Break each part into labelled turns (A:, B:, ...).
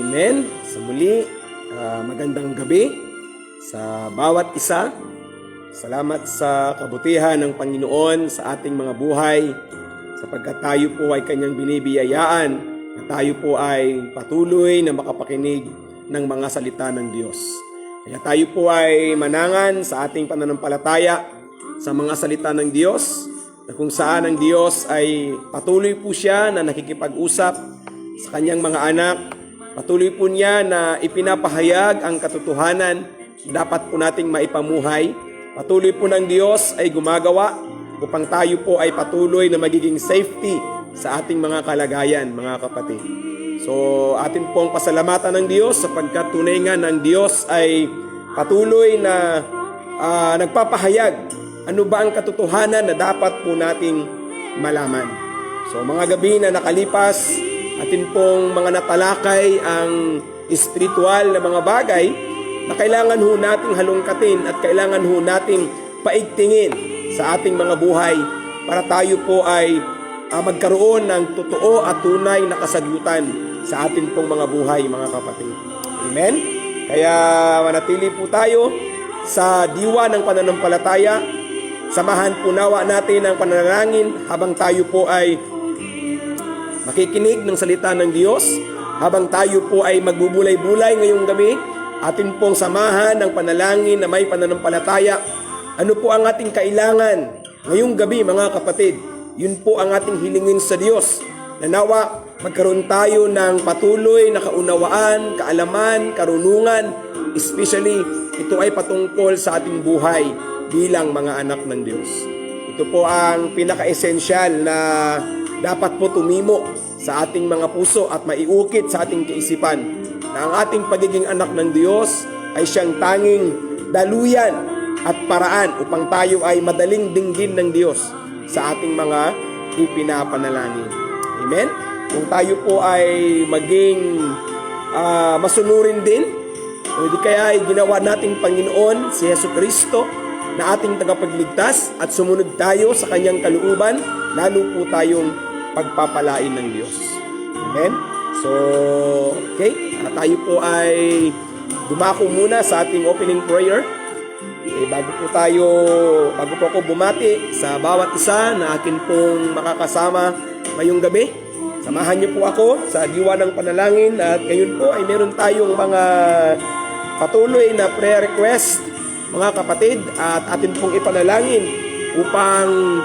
A: Amen. Sa muli, magandang gabi sa bawat isa. Salamat sa kabutihan ng Panginoon sa ating mga buhay, sapagkat tayo po ay Kanyang binibiyayaan at tayo po ay patuloy na makapakinig ng mga salita ng Diyos. Kaya tayo po ay manangan sa ating pananampalataya sa mga salita ng Diyos, na kung saan ang Diyos ay patuloy po siya na nakikipag-usap sa Kanyang mga anak. Patuloy po niya na ipinapahayag ang katotohanan dapat po nating maipamuhay. Patuloy po ng Diyos ay gumagawa upang tayo po ay patuloy na magiging safety sa ating mga kalagayan, mga kapatid. So, atin pong pasalamatan ng Diyos sapagkat tunay nga ng Diyos ay patuloy na nagpapahayag ano ba ang katotohanan na dapat po nating malaman. So, mga gabi na nakalipas, atin pong mga natalakay ang espiritual na mga bagay na kailangan ho nating halongkatin at kailangan ho nating paigtingin sa ating mga buhay para tayo po ay magkaroon ng totoo at tunay na kasagutan sa ating pong mga buhay, mga kapatid. Amen? Kaya manatili po tayo sa diwa ng pananampalataya. Samahan po nawa natin ang panalangin habang tayo po ay makikinig ng salita ng Diyos, habang tayo po ay magbubulay-bulay ngayong gabi. Atin pong samahan ng panalangin na may pananampalataya. Ano po ang ating kailangan ngayong gabi, mga kapatid? Yun po ang ating hilingin sa Diyos. Na nawa magkaroon tayo ng patuloy na kaunawaan, kaalaman, karunungan. Especially, ito ay patungkol sa ating buhay bilang mga anak ng Diyos. Ito po ang pinaka-esensyal na dapat po tumimo sa ating mga puso at maiukit sa ating kaisipan na ang ating pagiging anak ng Diyos ay siyang tanging daluyan at paraan upang tayo ay madaling dinggin ng Diyos sa ating mga ipinapanalangin. Amen? Kung tayo po ay maging masunurin din, o di kaya ay ginawa nating Panginoon si Jesucristo na ating tagapagligtas at sumunod tayo sa Kanyang kalooban, lalo po tayong pagpapalain ng Diyos. Amen? So, okay. Tayo po ay dumako muna sa ating opening prayer. Bago po ako bumati sa bawat isa na akin pong makakasama ngayong gabi, samahan niyo po ako sa diwa ng panalangin at ngayon po ay meron tayong mga patuloy na prayer request, mga kapatid, at atin pong ipanalangin upang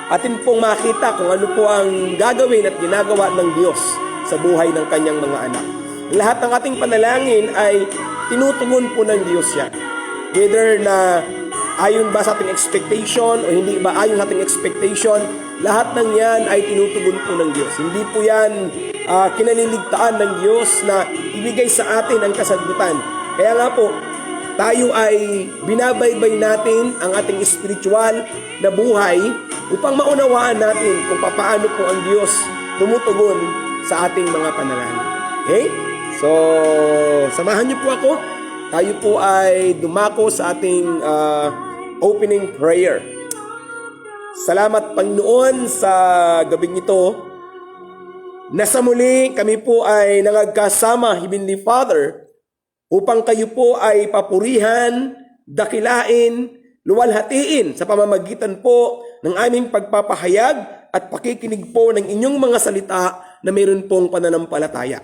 A: atin pong makita kung ano po ang gagawin at ginagawa ng Diyos sa buhay ng Kanyang mga anak. Lahat ng ating panalangin ay tinutugon po ng Diyos yan. Whether na ayon ba sa ating expectation o hindi ba ayon sa ating expectation, lahat ng yan ay tinutugon po ng Diyos. Hindi po yan kinaliligtaan ng Diyos na ibigay sa atin ang kasagutan. Kaya nga po, tayo ay binabaybay natin ang ating spiritual na buhay upang maunawaan natin kung paano po ang Diyos tumutugon sa ating mga panalangin. Okay? So, samahan niyo po ako. Tayo po ay dumako sa ating opening prayer. Salamat, Panginoon, sa gabing ito na sa muli kami po ay nangagkasama, Heavenly Father, upang kayo po ay papurihan, dakilain, luwalhatiin sa pamamagitan po ng aming pagpapahayag at pakikinig po ng inyong mga salita na mayroon pong pananampalataya.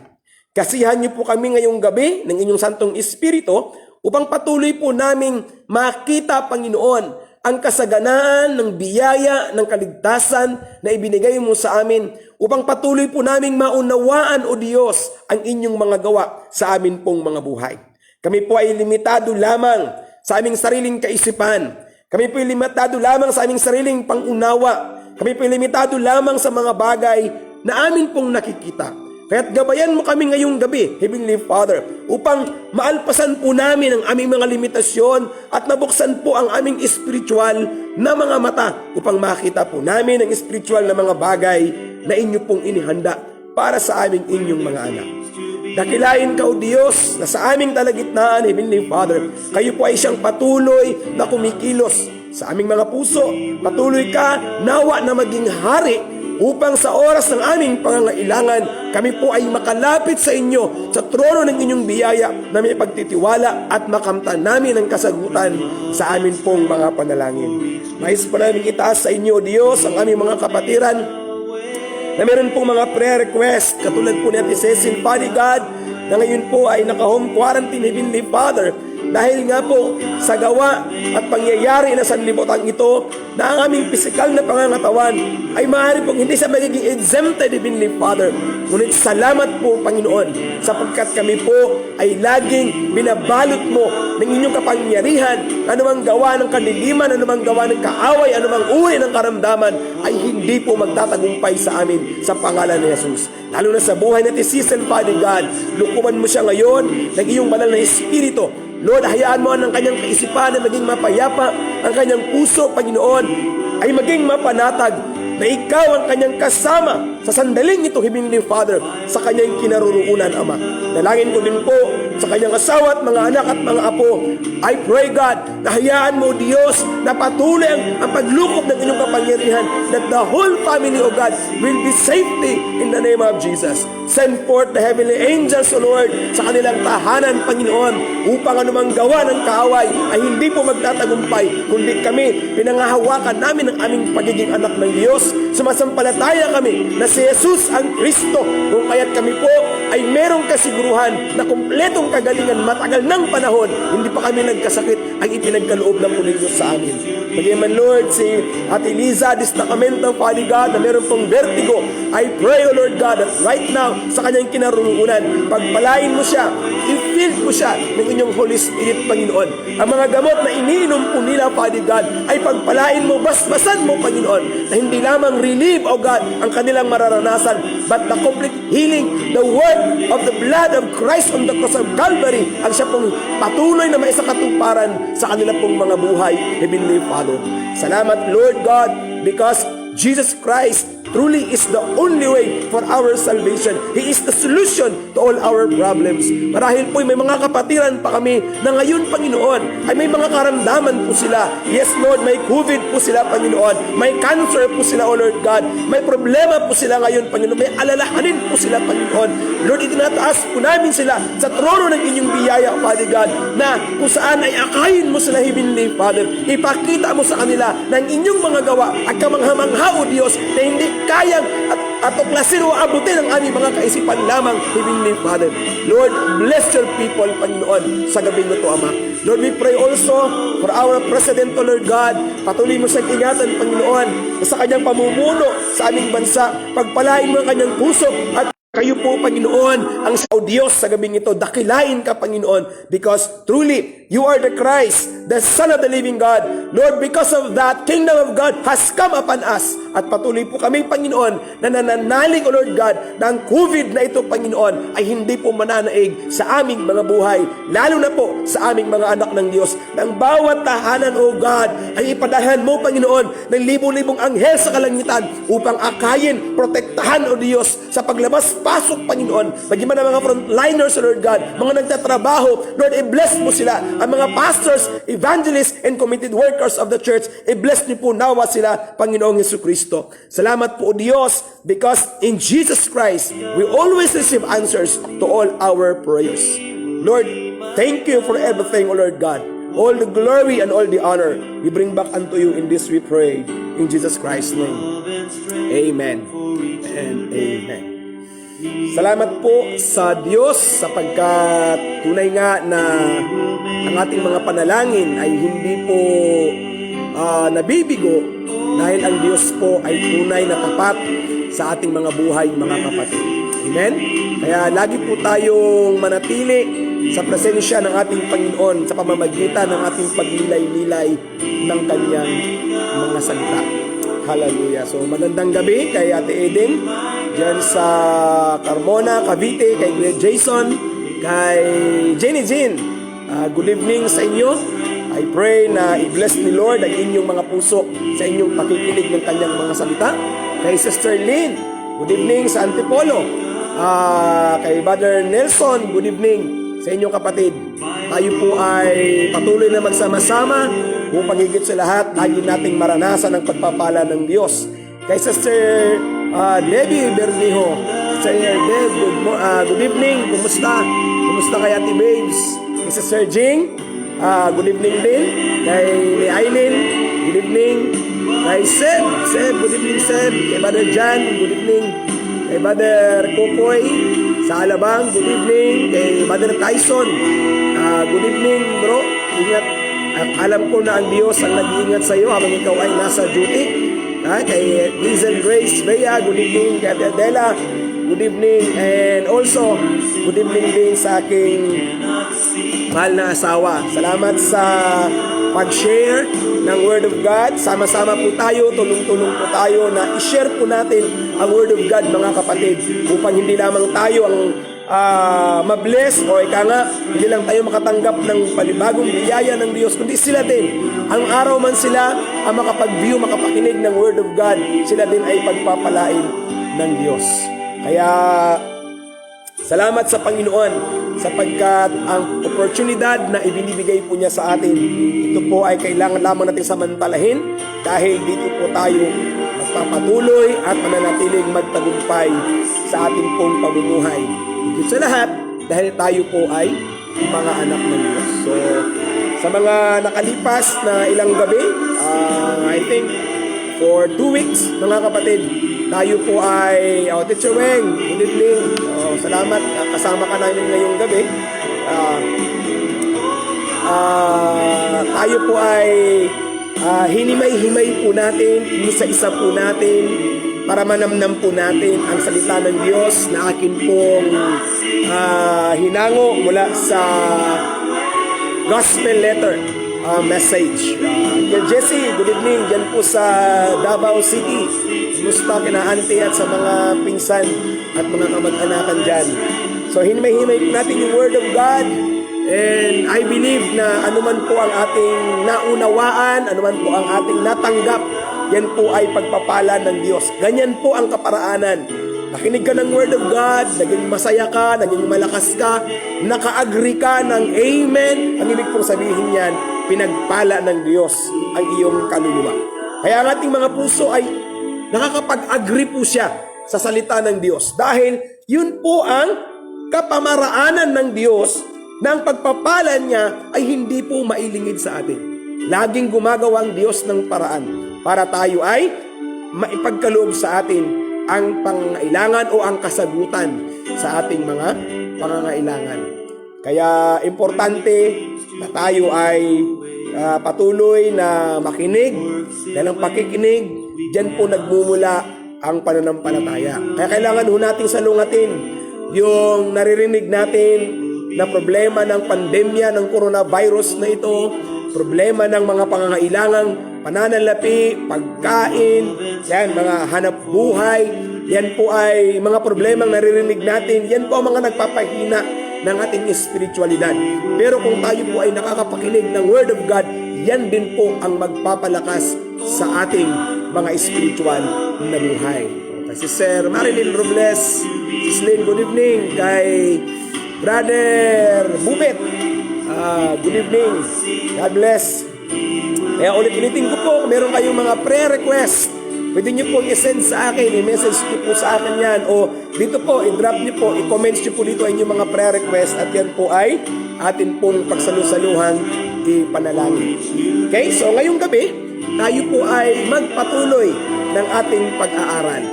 A: Kasihan niyo po kami ngayong gabi ng inyong Santong Espiritu upang patuloy po naming makita, Panginoon, ang kasaganaan ng biyaya ng kaligtasan na ibinigay mo sa amin upang patuloy po naming maunawaan, O Diyos, ang inyong mga gawa sa amin pong mga buhay. Kami po ay limitado lamang sa aming sariling kaisipan. Kami po ay limitado lamang sa aming sariling pangunawa. Kami po ay limitado lamang sa mga bagay na amin pong nakikita. Kaya't gabayan mo kami ngayong gabi, Heavenly Father, upang maalpasan po namin ang aming mga limitasyon at nabuksan po ang aming spiritual na mga mata upang makita po namin ang spiritual na mga bagay na inyo pong inihanda para sa aming inyong mga anak. Dakilain ka, O Diyos, na sa aming kalagitnaan, Heavenly Father, kayo po ay siyang patuloy na kumikilos sa aming mga puso. Patuloy ka, nawa na maging hari upang sa oras ng aming pangangailangan, kami po ay makalapit sa inyo sa trono ng inyong biyaya na may pagtitiwala at makamtan namin ang kasagutan sa amin pong mga panalangin. Mais po namin itaas sa inyo, Diyos, ang aming mga kapatiran na meron pong mga prayer request, katulad po ni Ate Cecil, Father God, na ngayon po ay naka-home quarantine, Heavenly Father, dahil nga po sa gawa at pangyayari na sanlibutan ito na ang aming pisikal na pangangatawan ay maaari pong hindi sa magiging exempted, Heavenly Father. Ngunit salamat po, Panginoon, sapagkat kami po ay laging binabalot mo ng inyong kapangyarihan. Anumang gawa ng kadiliman, anumang gawa ng kaaway, anumang uri ng karamdaman ay hindi po magtatagumpay sa amin sa pangalan ni Jesus. Lalo na sa buhay natin, Cecil, Father God, lukuman mo siya ngayon ng iyong banal na Espiritu. Lord, hayaan mo ang kanyang kaisipan na maging mapayapa, ang kanyang puso, Panginoon, ay maging mapanatag, na ikaw ang kanyang kasama sa sandaling ito, Heavenly Father, sa kanyang kinaroroonan, Ama. Dalangin ko din po sa kanyang asawa at mga anak at mga apo. I pray, God, na hayaan mo, Diyos, na patuloy ang paglukob ng inyong kapangyarihan, that the whole family, O God, will be safety in the name of Jesus. Send forth the heavenly angels, O Lord, sa kanilang tahanan, Panginoon, upang anumang gawa ng kaaway ay hindi po magtatagumpay, kundi kami, pinangahawakan namin ang aming pagiging anak ng Diyos. Sumasampalataya kami na si Jesus ang Kristo, kung kaya't kami po ay merong kasiguruhan na kumpletong kagalingan matagal ng panahon, hindi pa kami nagkasakit, ang ipinagkaloob ng ninyo sa amin. Bagaman, Lord, si Ate Liza, Destacamento, Father God, na meron pong vertigo, I pray, O Lord God, that right now, sa kanyang kinaroroonan, pagpalain mo siya, i-fill mo siya ng inyong Holy Spirit, Panginoon. Ang mga gamot na iniinom po nila, Father God, ay pagpalain mo, basbasan mo, Panginoon, na hindi lamang relieve, O God, ang kanilang mararanasan, but the complete healing, the work of the blood of Christ on the cross of Calvary, ang siya pong patuloy na maisakatuparan sa kanila pong mga buhay, Heavenly Father. Salamat, Lord God, because Jesus Christ truly is the only way for our salvation. He is the solution to all our problems. Marahil po may mga kapatiran pa kami na ngayon, Panginoon, ay may mga karamdaman po sila. Yes, Lord, may COVID po sila, Panginoon. May cancer po sila, O Lord God. May problema po sila ngayon, Panginoon. May alalahanin po sila, Panginoon. Lord, itinataas po namin sila sa trono ng inyong biyaya, Father God, na kung saan ay akayin mo sila, Heavenly Father. Ipakita mo sa kanila na ang inyong mga gawa at kamangha-mangha, O Diyos, na hindi kayang at tuklasin o abutin ang aming mga kaisipan lamang, Heavenly Father. Lord, bless your people, Panginoon, sa gabi na ito, Ama. Lord, we pray also for our President, O Lord God. Patuloy mo siyang ingatan, Panginoon, sa kanyang pamumuno sa aming bansa. Pagpalain mo ang kanyang puso at kayo po, Panginoon, ang sa Diyos sa gabing ito. Dakilain ka, Panginoon, because truly, you are the Christ, the Son of the living God. Lord, because of that, kingdom of God has come upon us. At patuloy po kami, Panginoon, na nananalig, O Lord God, na ang COVID na ito, Panginoon, ay hindi po mananaig sa aming mga buhay, lalo na po sa aming mga anak ng Diyos. Nang bawat tahanan, O God, ay ipadahan mo, Panginoon, ng libo-libong anghel sa kalangitan upang akayin, protektahan, O Diyos, sa paglabas-pasok, Panginoon. Maging man ang mga frontliners, O Lord God, mga nagtatrabaho, Lord, i-bless mo sila. Ang mga pastors, evangelists, and committed workers of the church, i-bless niyo po nawa sila, Panginoong Jesucristo. Salamat po, Diyos, because in Jesus Christ, we always receive answers to all our prayers. Lord, thank you for everything, O Lord God. All the glory and all the honor, we bring back unto you in this we pray. In Jesus Christ's name. Amen and amen. Salamat po sa Diyos sapagkat tunay nga na ang ating mga panalangin ay hindi po nabibigo dahil ang Diyos po ay tunay na tapat sa ating mga buhay, mga kapatid. Amen? Kaya lagi po tayong manatili sa presensya ng ating Panginoon sa pamamagitan ng ating paglilay-lilay ng Kanyang mga salita. Hallelujah. So magandang gabi kay Ate Eden dyan sa Carmona, Cavite, kay Greg Jason, kay Jenny Jean. Good evening sa inyo. I pray na i-bless ni Lord ang inyong mga puso sa inyong pakikinig ng Kanyang mga salita. Kay Sister Lynn, good evening sa Antipolo. Kay Brother Nelson, good evening sa inyong kapatid. Tayo po ay patuloy na magsama-sama upang higit sa lahat, lagi nating maranasan ang pagpapala ng Diyos. Kay Sister Debbie Bernijo. Sir Deb, good evening. Kumusta kay Ate Babes? Mrs. Sir Jing, good evening din. Kay Aileen, good evening. Kay Seb, good evening Seb. Kay Brother Jan, good evening. Kay Brother Kokoy sa Alabang, good evening. Kay Brother Tyson, good evening bro. Ingat. At alam ko na ang Diyos ang nag-iingat sa iyo habang ikaw ay nasa duty. Kay Hazel Grace Bea, good evening. Kay Adela, good evening. And also, good evening din sa aking mahal na asawa. Salamat sa pag-share ng Word of God. Sama-sama po tayo, tulong-tulong po tayo na i-share po natin ang Word of God, mga kapatid, upang hindi lamang tayo ang mabless o ika nga, hindi lang tayo makatanggap ng panibagong biyaya ng Diyos, kundi sila din, ang araw man sila ang makapag-view, makapakinig ng Word of God, sila din ay pagpapalain ng Diyos. Kaya salamat sa Panginoon sapagkat ang oportunidad na ibinibigay po niya sa atin, ito po ay kailangan lamang natin samantalahin dahil dito po tayo magpapatuloy at mananatiling magtagumpay sa ating pong pamumuhay. Higit sa lahat, dahil tayo po ay mga anak ng Diyos. So, sa mga nakalipas na ilang gabi, I think for 2 weeks, mga kapatid, tayo po ay, Teacher Weng, good evening. Salamat, kasama ka namin ngayong gabi. Tayo po ay hinimay-himay po natin, isa-isa po natin, para manamnam po natin ang salita ng Diyos na akin pong hinango mula sa gospel letter message. Jesse, good evening dyan po sa Davao City. Kumusta kina auntie at sa mga pinsan at mga kamag-anakan dyan. So hinimay-himay po natin yung Word of God. And I believe na anuman po ang ating naunawaan, anuman po ang ating natanggap, yan po ay pagpapala ng Diyos. Ganyan po ang kaparaanan. Nakinig ka ng Word of God, naging masaya ka, naging malakas ka, naka-agree ka ng Amen. Ang ibig pong sabihin yan, pinagpala ng Diyos ang iyong kaluluwa. Kaya ang ating mga puso ay nakakapag-agree po siya sa salita ng Diyos. Dahil yun po ang kapamaraanan ng Diyos na ang pagpapala niya ay hindi po mailingid sa atin. Laging gumagawa ang Diyos ng paraan para tayo ay maipagkaloob sa atin ang pangangailangan o ang kasagutan sa ating mga pangangailangan. Kaya importante na tayo ay patuloy na makinig. Dahil ang pakikinig, diyan po nagmumula ang pananampalataya. Kaya kailangan ho nating salungatin yung naririnig natin na problema ng pandemya ng coronavirus na ito, problema ng mga pangangailangang pananalapi, pagkain, yan, mga hanap buhay, yan po ay mga problemang naririnig natin, yan po ang mga nagpapahina ng ating espiritualidad. Pero kung tayo po ay nakakapakinig ng Word of God, yan din po ang magpapalakas sa ating mga spiritual na buhay. Kasi Sir Marilyn Robles, Sislin, good evening. Kay Brother Bubet, good evening. God bless. Kaya ulit-ulitin ko po, kung meron kayong mga prayer request, pwede nyo po i-send sa akin, i-message nyo po sa akin yan, o dito po, i-drop nyo po, i-comments nyo po dito ang inyong mga prayer request, at yan po ay atin pong pagsalusaluhan ipanalangin. Okay, so ngayong gabi, tayo po ay magpatuloy ng ating pag-aaral.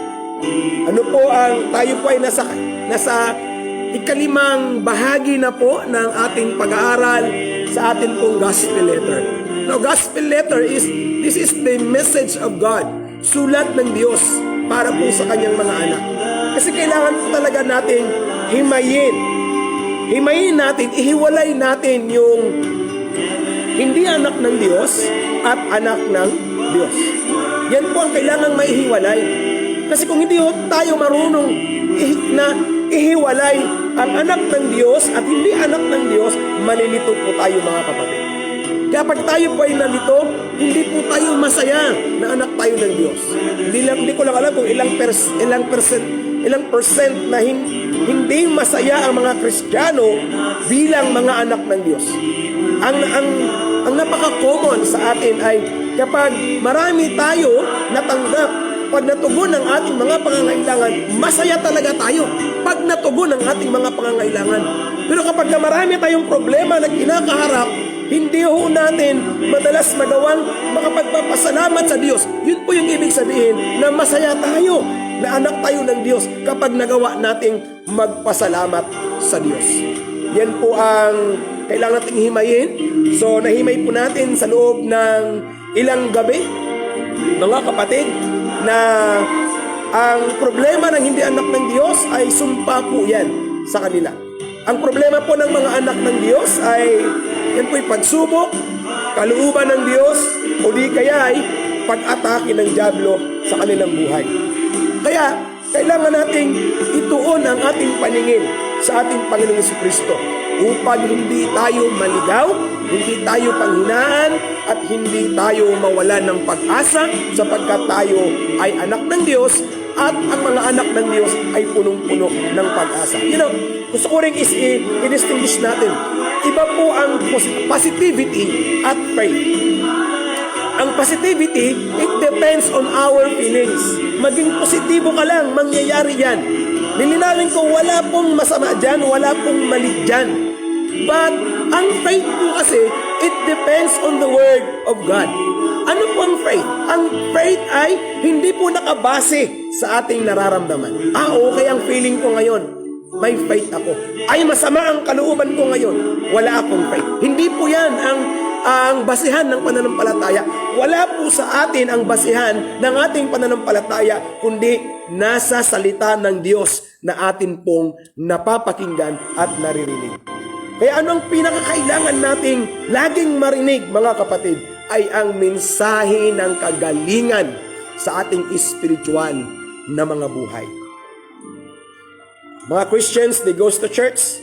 A: Ano po ang, tayo po ay nasa ikalimang bahagi na po ng ating pag-aaral sa ating pong gospel letter. Now, gospel letter this is the message of God. Sulat ng Diyos para po sa kanyang mga anak. Kasi kailangan po talaga natin himayin. Himayin natin, ihiwalay natin yung hindi anak ng Diyos at anak ng Diyos. Yan po ang kailangang maihiwalay. Kasi kung hindi tayo marunong na ihiwalay ang anak ng Diyos at hindi anak ng Diyos, malilito po tayo mga kapatid. Kaya pag tayo po ay nalito, hindi po tayo masaya na anak tayo ng Diyos. Hindi ko lang alam kung ilang percent na hindi masaya ang mga Kristiyano bilang mga anak ng Diyos. Ang napaka-common sa atin ay kapag marami tayo natanggap pag natugon ang ating mga pangangailangan, masaya talaga tayo pag natugon ang ating mga pangangailangan. Pero kapag marami tayong problema na kinakaharap, hindi ho natin madalas magawang makapagpapasalamat sa Diyos. Yun po yung ibig sabihin na masaya tayo, na anak tayo ng Diyos kapag nagawa nating magpasalamat sa Diyos. Yan po ang kailangan nating himayin. So nahimay po natin sa loob ng ilang gabi, mga kapatid, na ang problema ng hindi anak ng Diyos ay sumpa po yan sa kanila. Ang problema po ng mga anak ng Diyos ay yan po'y pagsubok, kalooban ng Diyos, o di kaya ay pag-atake ng dyablo sa kanilang buhay. Kaya kailangan nating ituon ang ating paningin sa ating Panginoong Jesucristo upang hindi tayo maligaw, hindi tayo panghinaan, at hindi tayo mawalan ng pag-asa sapagkat tayo ay anak ng Diyos at ang mga anak ng Diyos ay punong-puno ng pag-asa. Gusto ko rin i-distinguish natin. Iba po ang positivity at faith. Ang positivity, it depends on our feelings. Maging positibo ka lang, mangyayari yan. Lilinawin ko, wala pong masama dyan, wala pong mali dyan. But ang faith po kasi, it depends on the Word of God. Ano po ang faith? Ang faith ay hindi po nakabase sa ating nararamdaman. Okay ang feeling ko ngayon, may faith ako. Ay masama ang kalooban ko ngayon, wala akong faith. Hindi po yan ang basihan ng pananampalataya. Wala po sa atin ang basihan ng ating pananampalataya, kundi nasa salita ng Diyos na atin pong napapakinggan at naririnig. Kaya ano ang pinakakailangan nating laging marinig, mga kapatid, ay ang mensahe ng kagalingan sa ating espiritual na mga buhay. Mga Christians, they goes to church,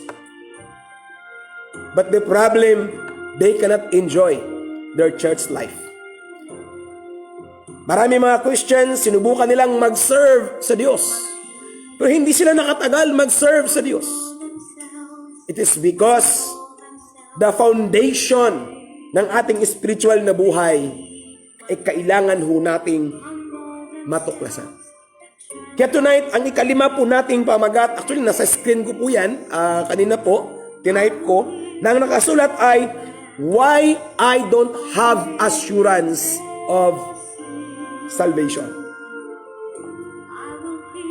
A: but the problem, they cannot enjoy their church life. Marami mga Christians, sinubukan nilang mag-serve sa Diyos, pero hindi sila nakatagal mag-serve sa Diyos. It is because the foundation ng ating spiritual na buhay ay kailangan ho nating matuklasan. Kaya tonight, ang ikalima po nating pamagat, actually nasa screen ko po yan, kanina po, tinype ko, na ang nakasulat ay, why I don't have assurance of salvation.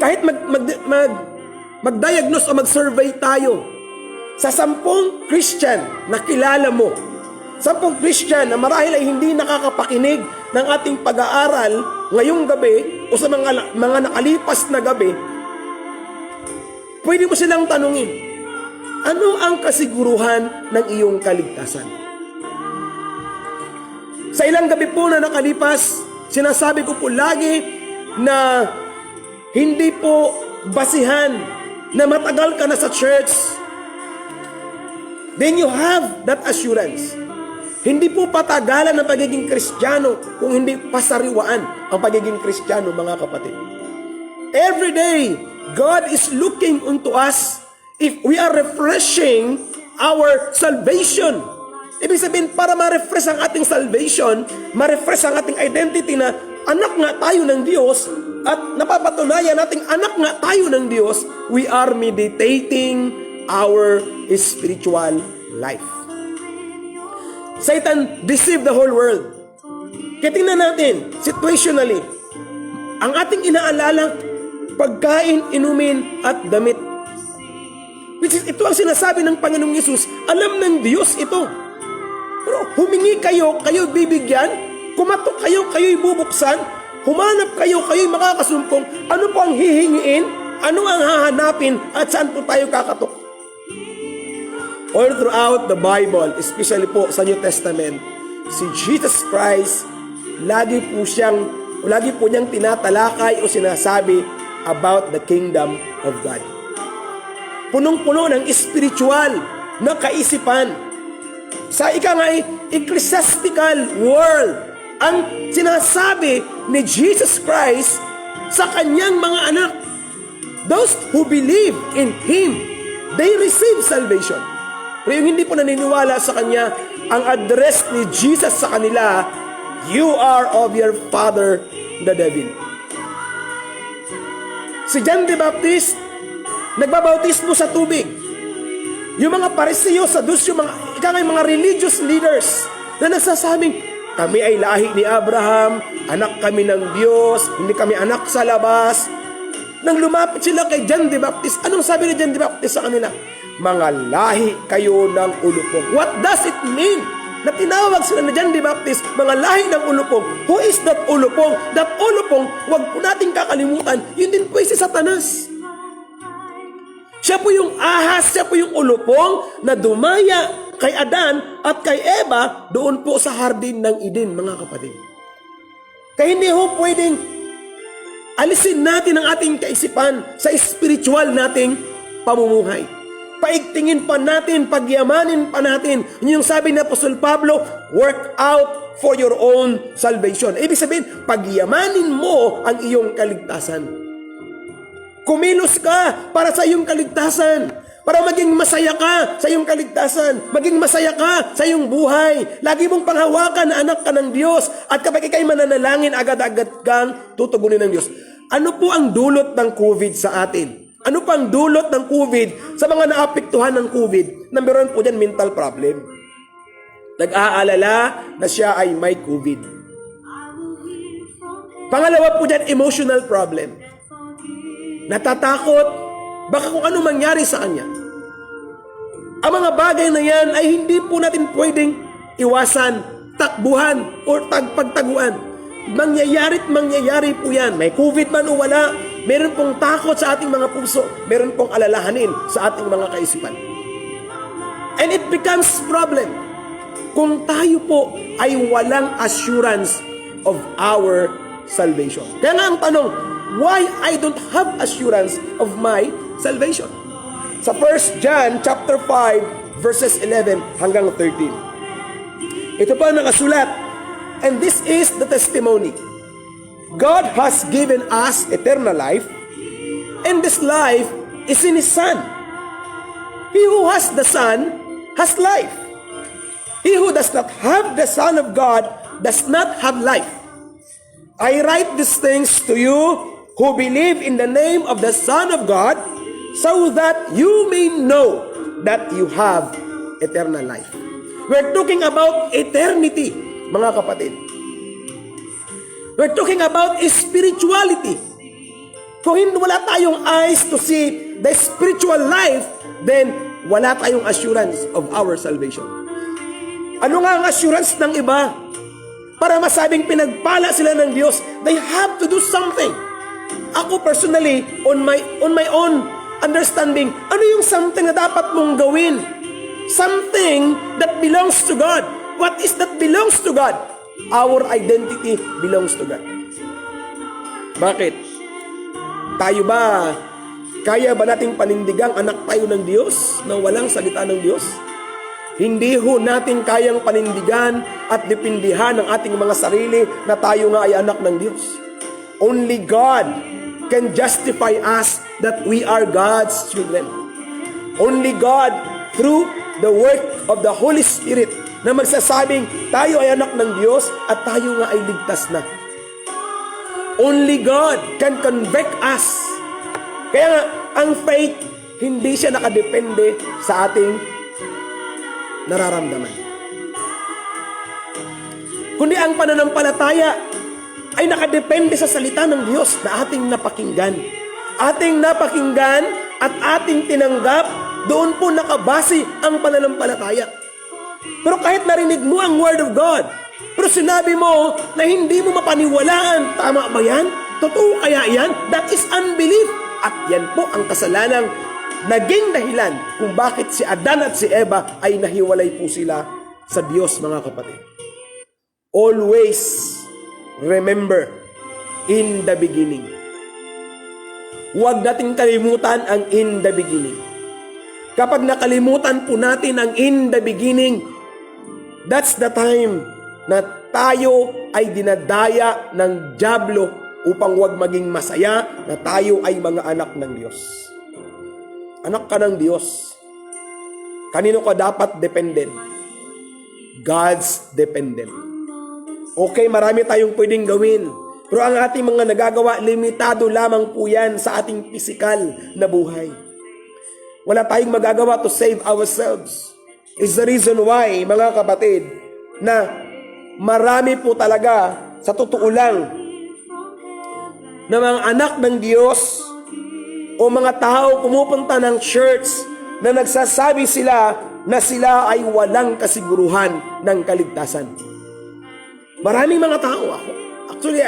A: Kahit mag-diagnose o mag-survey tayo sa 10 Christian na kilala mo, 10 Christian na marahil ay hindi nakakapakinig ng ating pag-aaral ngayong gabi o sa mga nakalipas na gabi, pwede mo silang tanungin, ano ang kasiguruhan ng iyong kaligtasan? Sa ilang gabi po na nakalipas, sinasabi ko po lagi na hindi po basihan na matagal ka na sa church, then you have that assurance. Hindi po patagalan ang pagiging Kristiyano kung hindi pasariwaan ang pagiging Kristiyano, mga kapatid. Every day, God is looking unto us if we are refreshing our salvation. Ibig sabihin, para ma-refresh ang ating salvation, ma-refresh ang ating identity na anak nga tayo ng Diyos at napapatunayan nating anak nga tayo ng Diyos, we are meditating our spiritual life. Satan deceived the whole world. Kaya tingnan natin, situationally, ang ating inaalala, pagkain, inumin, at damit. Which is, ito ang sinasabi ng Panginoong Yesus, alam ng Diyos ito. Pero humingi kayo, kayo bibigyan, kumatok kayo, kayo'y bubuksan, humanap kayo, kayo'y makakasumpong, ano po ang hihingiin, ano ang hahanapin, at saan po tayo kakatok? All throughout the Bible, especially po sa New Testament, si Jesus Christ, lagi po niyang tinatalakay o sinasabi about the kingdom of God. Punong-puno ng spiritual na kaisipan. Sa ecclesiastical world, ang sinasabi ni Jesus Christ sa kanyang mga anak, those who believe in Him, they receive salvation. Pero yung hindi po naniniwala sa Kanya, ang address ni Jesus sa kanila, you are of your father, the devil. Si John the Baptist, nagbabautismo sa tubig. Yung mga Pariseo, Saduceo, mga religious leaders na nagsasabing, kami ay lahi ni Abraham, anak kami ng Diyos, hindi kami anak sa labas. Nang lumapit sila kay John the Baptist, anong sabi ni John the Baptist sa kanila? Mga lahi kayo ng ulupong. What does it mean? Na tinawag sila ni John the Baptist, mga lahi ng ulupong. Who is that ulupong? That ulupong, wag po nating kakalimutan, yun din po si Satanas. Siya po yung ahas, siya po yung ulupong na dumaya kay Adan at kay Eva doon po sa hardin ng Eden, mga kapatid. Kaya hindi ho pwedeng alisin natin ang ating kaisipan sa spiritual nating pamumuhay. Paigtingin pa natin, pagyamanin pa natin. Yun yung sabi ni Apostol Pablo, work out for your own salvation. Ibig sabihin, pagyamanin mo ang iyong kaligtasan. Kumilos ka para sa iyong kaligtasan. Para maging masaya ka sa iyong kaligtasan. Maging masaya ka sa iyong buhay. Lagi mong panghawakan na anak ka ng Diyos. At kapag ikay mananalangin, agad-agad kang tutugunin ng Diyos. Ano po ang dulot ng COVID sa atin? Ano pang dulot ng COVID sa mga naapektuhan ng COVID? Number 1 po dyan, mental problem. Nag-aalala na siya ay may COVID. Pangalawa po dyan, emotional problem. Natatakot, baka kung ano mangyari sa kanya. Ang mga bagay na yan ay hindi po natin pwedeng iwasan, takbuhan, o pagtaguan. Mangyayari po yan. May COVID man o wala, meron pong takot sa ating mga puso, meron pong alalahanin sa ating mga kaisipan. And it becomes problem kung tayo po ay walang assurance of our salvation. Kaya nga ang tanong, why I don't have assurance of my salvation? Sa 1 John chapter 5 verses 11 hanggang 13. Ito pa nakasulat. And this is the testimony. God has given us eternal life, and this life is in His Son. He who has the Son has life. He who does not have the Son of God does not have life. I write these things to you who believe in the name of the Son of God, so that you may know that you have eternal life. We're talking about eternity, mga kapatid. We're talking about spirituality. Kung hindi wala tayong eyes to see the spiritual life, then wala tayong assurance of our salvation. Ano nga ang assurance ng iba? Para masabing pinagpala sila ng Diyos, they have to do something. Ako personally, on my own understanding, ano yung something na dapat mong gawin? Something that belongs to God. What is that belongs to God? Our identity belongs to God. Bakit? Tayo ba, kaya ba nating panindigang anak tayo ng Diyos na walang salita ng Diyos? Hindi ho natin kayang panindigan at dipindihan ang ating mga sarili na tayo nga ay anak ng Diyos. Only God can justify us that we are God's children. Only God, through the work of the Holy Spirit, na magsasabing tayo ay anak ng Diyos at tayo nga ay ligtas na. Only God can convict us. Kaya nga, ang faith, hindi siya nakadepende sa ating nararamdaman. Kundi ang pananampalataya ay nakadepende sa salita ng Diyos na ating napakinggan. Ating napakinggan at ating tinanggap, doon po nakabase ang pananampalataya. Pero kahit narinig mo ang Word of God, pero sinabi mo na hindi mo mapaniwalaan, tama ba yan? Totoo kaya yan? That is unbelief. At yan po ang kasalanang naging dahilan kung bakit si Adan at si Eva ay nahiwalay po sila sa Diyos, mga kapatid. Always remember, in the beginning. Huwag nating kalimutan ang in the beginning. Kapag nakalimutan po natin ang in the beginning, that's the time na tayo ay dinadaya ng dyablo upang huwag maging masaya na tayo ay mga anak ng Diyos. Anak ka ng Diyos. Kanino ka dapat dependent? God's dependent. Okay, marami tayong pwedeng gawin. Pero ang ating mga nagagawa, limitado lamang po yan sa ating pisikal na buhay. Wala tayong magagawa to save ourselves. Is the reason why, mga kapatid, na marami po talaga, sa totoo lang, na mga anak ng Diyos o mga tao pumupunta ng church na nagsasabi sila na sila ay walang kasiguruhan ng kaligtasan. Maraming mga tao ako. Actually,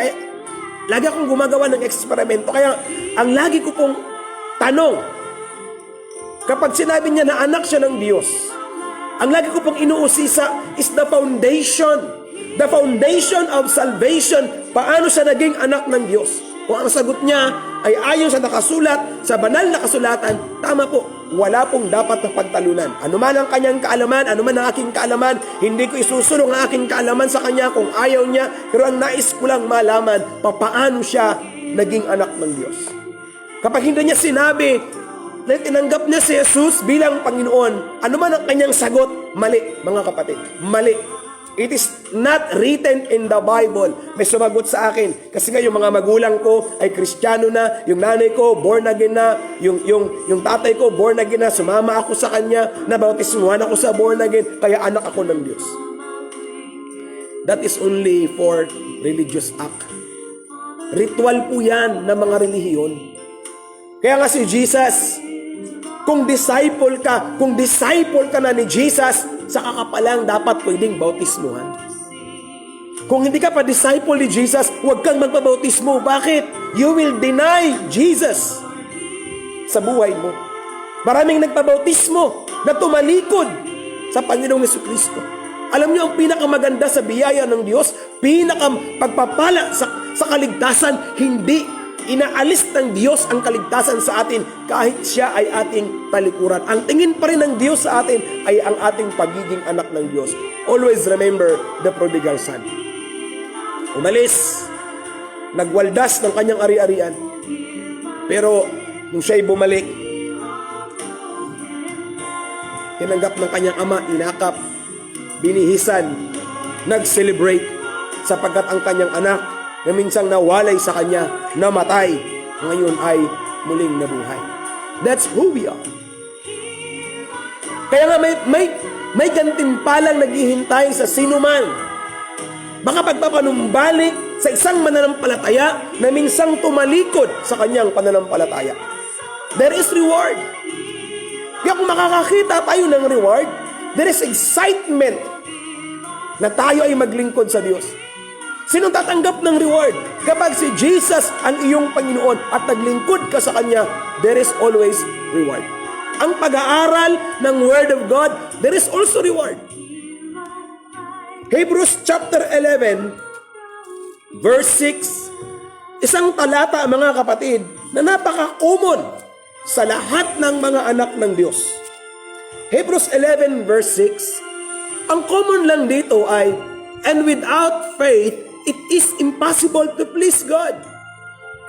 A: lagi akong gumagawa ng eksperimento. Kaya ang lagi ko pong tanong, kapag sinabi niya na anak siya ng Diyos, ang lagi ko pong inuusisa is the foundation. The foundation of salvation. Paano siya naging anak ng Diyos? Kung ang sagot niya ay ayon sa nakasulat, sa banal na kasulatan, tama po, wala pong dapat na pagtalunan. Ano man ang kanyang kaalaman, ano man ang aking kaalaman, hindi ko isusulong ang aking kaalaman sa kanya kung ayaw niya, pero ang nais ko lang malaman, paano siya naging anak ng Diyos. Kapag hindi niya sinabi na tinanggap niya si Jesus bilang Panginoon, ano man ang kanyang sagot, mali, mga kapatid, mali. It is not written in the Bible. May sumagot sa akin. Kasi nga yung mga magulang ko ay Kristiyano na, yung nanay ko born again na, yung tatay ko born again na, sumama ako sa kanya, nabautismuhan ako sa born again, kaya anak ako ng Diyos. That is only for religious act. Ritual po yan ng mga relihiyon. Kaya nga si Jesus, kung disciple ka na ni Jesus, saka ka pa lang dapat pwedeng bautismuhan. Kung hindi ka pa disciple ni Jesus, huwag kang magpabautismo. Bakit? You will deny Jesus sa buhay mo. Maraming nagpabautismo na tumalikod sa Panginoong Jesucristo. Alam niyo ang pinakamaganda sa biyaya ng Diyos, pagpapala sa kaligtasan, hindi inaalis ng Diyos ang kaligtasan sa atin kahit siya ay ating talikuran. Ang tingin pa rin ng Diyos sa atin ay ang ating pagiging anak ng Diyos. Always remember the prodigal son. Umalis, nagwaldas ng kanyang ari-arian. Pero nung siya'y bumalik, tinanggap ng kanyang ama, inakap, binihisan, nag-celebrate sapagkat ang kanyang anak na minsang nawalay sa kanya, namatay, ngayon ay muling nabuhay. That's who we are. Kaya nga may gantimpalang naghihintay sa sinuman. Baka pagpapanumbalik sa isang mananampalataya na minsang tumalikod sa kanyang pananampalataya. There is reward. Kaya kung makakakita tayo ng reward, there is excitement na tayo ay maglingkod sa Diyos. Sinong tatanggap ng reward? Kapag si Jesus ang iyong Panginoon at naglingkod ka sa Kanya, there is always reward. Ang pag-aaral ng Word of God, there is also reward. Hebrews chapter 11, verse 6, isang talata, mga kapatid, na napaka-common sa lahat ng mga anak ng Diyos. Hebrews 11, verse 6, ang common lang dito ay, and without faith, it is impossible to please God.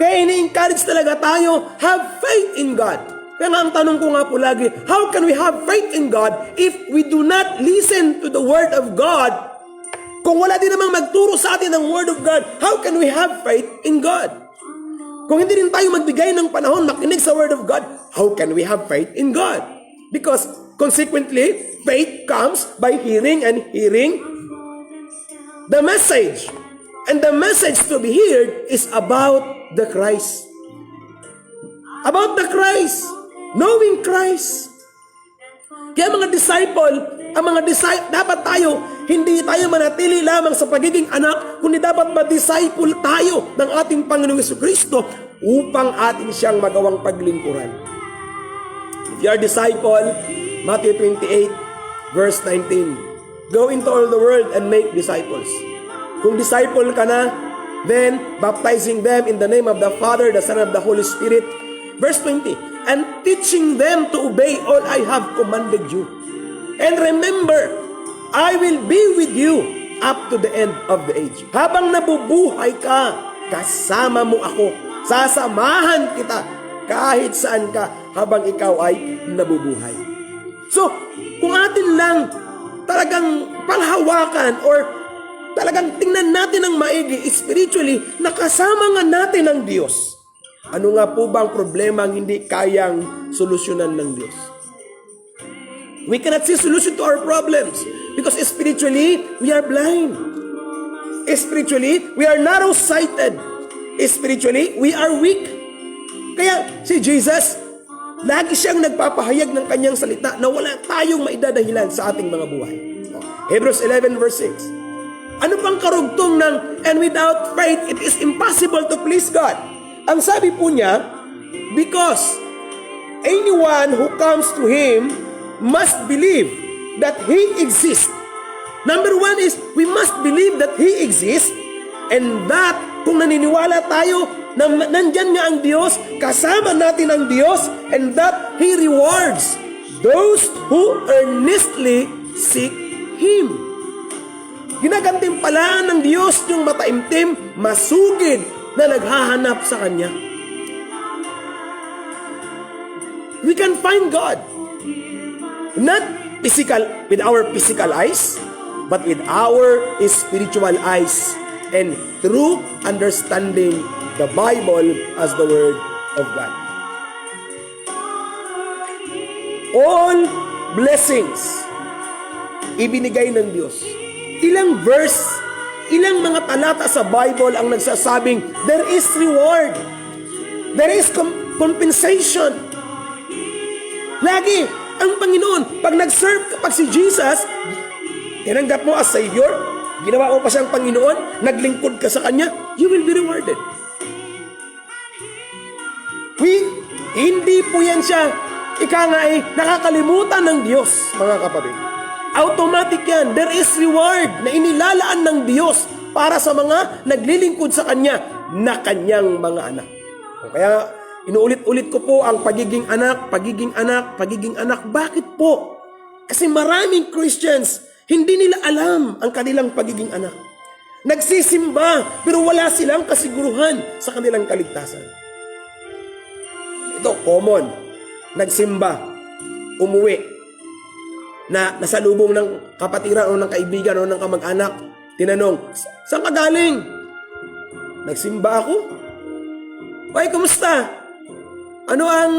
A: Kaya ini-encourage talaga tayo, have faith in God. Kaya nga ang tanong ko nga po lagi, how can we have faith in God if we do not listen to the Word of God? Kung wala din namang magturo sa atin ng Word of God, how can we have faith in God? Kung hindi rin tayo magbigay ng panahon makinig sa Word of God, how can we have faith in God? Because consequently, faith comes by hearing and hearing the message. And the message to be heard is about the Christ. About the Christ. Knowing Christ. Kaya mga disciple, dapat tayo, hindi tayo manatili lamang sa pagiging anak, kundi dapat ma-disciple tayo ng ating Panginoong Jesucristo upang atin siyang magawang paglingkuran. If you are disciple, Matthew 28, verse 19, go into all the world and make disciples. Kung disciple ka na, then baptizing them in the name of the Father, the Son, and the Holy Spirit. Verse 20, and teaching them to obey all I have commanded you. And remember, I will be with you up to the end of the age. Habang nabubuhay ka, kasama mo ako. Sasamahan kita kahit saan ka habang ikaw ay nabubuhay. So, kung atin lang talagang panghawakan or talagang tingnan natin ang maigi, spiritually, nakasama nga natin ang Diyos. Ano nga po ba ang problema ang hindi kayang solusyonan ng Diyos? We cannot see solution to our problems because spiritually, we are blind. Spiritually, we are narrow-sighted. Spiritually, we are weak. Kaya si Jesus, lagi siyang nagpapahayag ng kanyang salita na wala tayong maidadahilan sa ating mga buhay. Hebrews 11 verse 6. Ano pang karugtong ng, and without faith, it is impossible to please God. Ang sabi po niya, because anyone who comes to Him must believe that He exists. Number one is, we must believe that He exists, and that kung naniniwala tayo na nandyan nga ang Diyos, kasama natin ang Diyos, and that He rewards those who earnestly seek Him. Ginagantimpalaan ng Diyos yung mataimtim, masugid na naghahanap sa Kanya. We can find God. Not physical, with our physical eyes, but with our spiritual eyes and through understanding the Bible as the Word of God. All blessings ibinigay ng Diyos. Ilang verse, ilang mga talata sa Bible ang nagsasabing there is reward, there is compensation. Lagi ang Panginoon, pag nag-serve, kapag si Jesus tinanggap mo as Savior, ginawa mo pa siyang Panginoon, naglingkod ka sa Kanya, you will be rewarded. Hindi po yan siya, ika nga ay nakakalimutan ng Diyos, mga kapatid. Automatic yan. There is reward na inilalaan ng Diyos para sa mga naglilingkod sa Kanya na Kanyang mga anak. Kaya inuulit-ulit ko po ang pagiging anak, pagiging anak, pagiging anak. Bakit po? Kasi maraming Christians, hindi nila alam ang kanilang pagiging anak. Nagsisimba, pero wala silang kasiguruhan sa kanilang kaligtasan. Ito, common. Nagsimba, umuwi, na nasalubong ng kapatiran o ng kaibigan o ng kamag-anak, tinanong, saan ka galing? Nagsimba ako. Ay, kumusta? Ano ang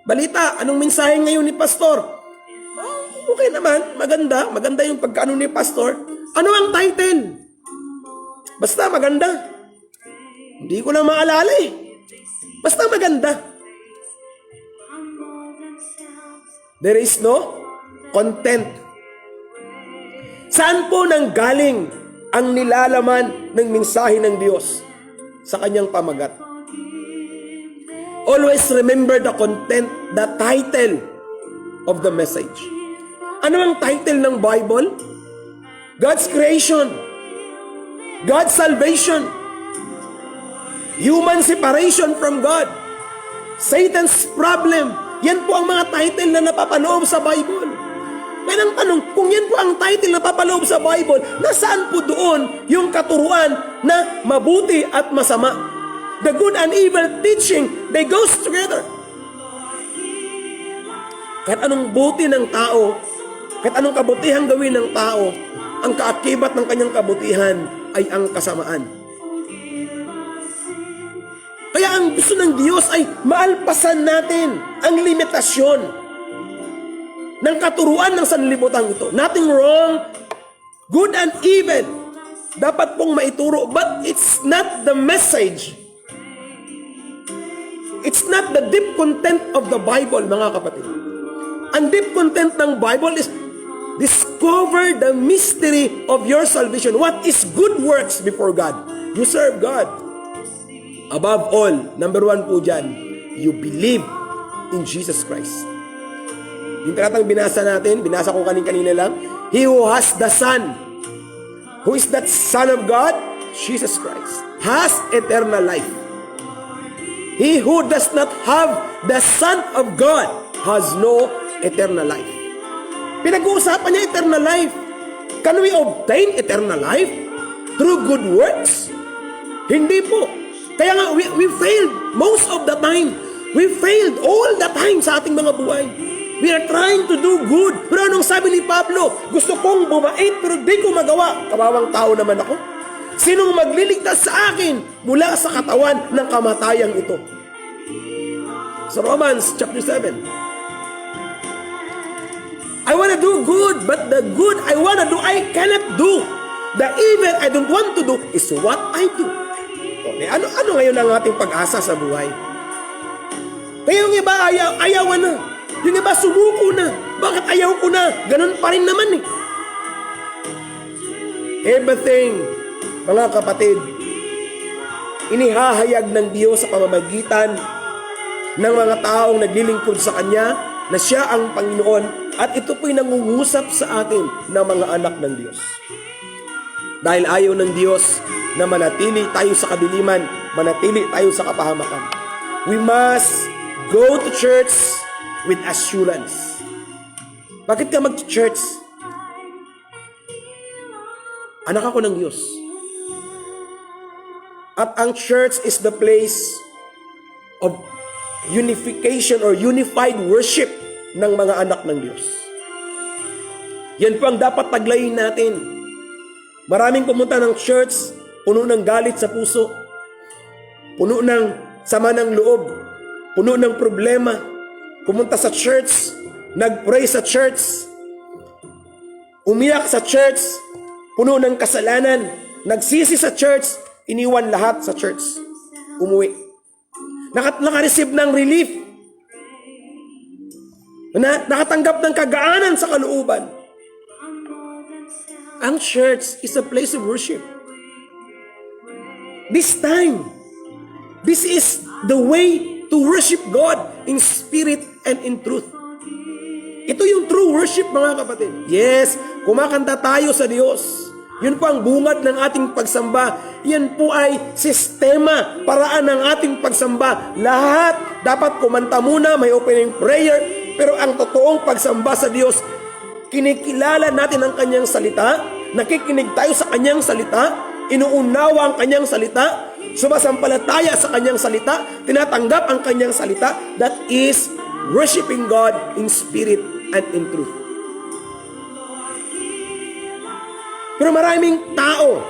A: balita? Anong mensahe ngayon ni Pastor? Oh, okay naman, maganda. Maganda yung pagkaano ni Pastor. Ano ang title? Basta maganda. Hindi ko na maalala eh. Basta maganda. There is no content. Saan po nanggaling ang nilalaman ng mensahe ng Diyos sa kanyang pamagat? Always remember the content, the title of the message. Ano ang title ng Bible? God's creation, God's salvation, human separation from God, Satan's problem. Yan po ang mga title na napapaloob sa Bible. Kaya ang tanong, kung yan po ang title na papaloob sa Bible, nasaan po doon yung katuruan na mabuti at masama? The good and evil teaching, they goes together. Kahit anong buti ng tao, kahit anong kabutihang gawin ng tao, ang kaakibat ng kanyang kabutihan ay ang kasamaan. Kaya ang gusto ng Diyos ay maalpasan natin ang limitasyon ng katuruan ng sanlibutan ito. Nothing wrong, good and evil, dapat pong maituro, but it's not the message. It's not the deep content of the Bible, mga kapatid. Ang deep content ng Bible is discover the mystery of your salvation. What is good works before God? You serve God. Above all, number one po dyan, you believe in Jesus Christ. Yung talatang binasa natin, binasa ko kanina lang, He who has the Son, who is that Son of God, Jesus Christ, has eternal life. He who does not have the Son of God has no eternal life. Pinag-uusapan niya eternal life. Can we obtain eternal life through good works? Hindi po. Kaya nga, we failed most of the time. We failed all the time sa ating mga buhay. We are trying to do good. Pero anong sabi ni Pablo? Gusto kong bumait pero di ko magawa. Kabawang tao naman ako. Sinong magliligtas sa akin mula sa katawan ng kamatayang ito? Sa Romans chapter 7. I want to do good, but the good I want to do, I cannot do. The evil I don't want to do is what I do. Okay, ano ngayon ang ating pag-asa sa buhay? Kaya yung iba ayawan na. Yung iba sumuko na. Bakit ayaw ko na? Ganun pa rin naman eh. Everything, mga kapatid, inihahayag ng Diyos sa pamamagitan ng mga taong naglilingkod sa Kanya na Siya ang Panginoon at ito po'y nangungusap sa atin ng mga anak ng Diyos. Dahil ayaw ng Diyos na manatili tayo sa kadiliman, manatili tayo sa kapahamakan. We must go to church with assurance. Bakit ka mag-church? Anak ako ng Diyos. At ang church is the place of unification or unified worship ng mga anak ng Diyos. Yan po ang dapat taglayin natin. Maraming pumunta ng church, puno ng galit sa puso, puno ng sama ng loob, puno ng problema. Pumunta sa church, nag-pray sa church, umiyak sa church, puno ng kasalanan, nagsisi sa church, iniwan lahat sa church, umuwi. Nakareceive ng relief, nakatanggap ng kagaanan sa kalooban. Ang church is a place of worship. This time, this is the way to worship God in spirit and in truth. Ito yung true worship, mga kapatid. Yes, kumakanta tayo sa Diyos. Yun po ang bungad ng ating pagsamba. Yan po ay sistema, paraan ng ating pagsamba. Lahat dapat kumanta muna, may opening prayer. Pero ang totoong pagsamba sa Diyos, kinikilala natin ang Kanyang salita, nakikinig tayo sa Kanyang salita, inuunawa ang Kanyang salita, sumasampalataya sa Kanyang salita, tinatanggap ang Kanyang salita. That is worshiping God in spirit and in truth. Pero maraming tao,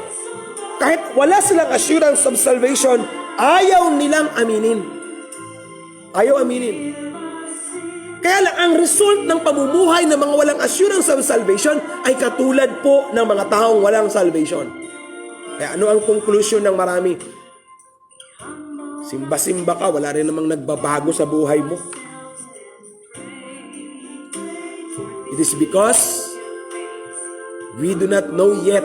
A: kahit wala silang assurance of salvation, ayaw nilang aminin. Ayaw aminin. Kaya lang, ang result ng pamumuhay ng mga walang assurance of salvation ay katulad po ng mga taong walang salvation. Kaya ano ang conclusion ng marami? Simba-simba ka, wala rin namang nagbabago sa buhay mo. It is because we do not know yet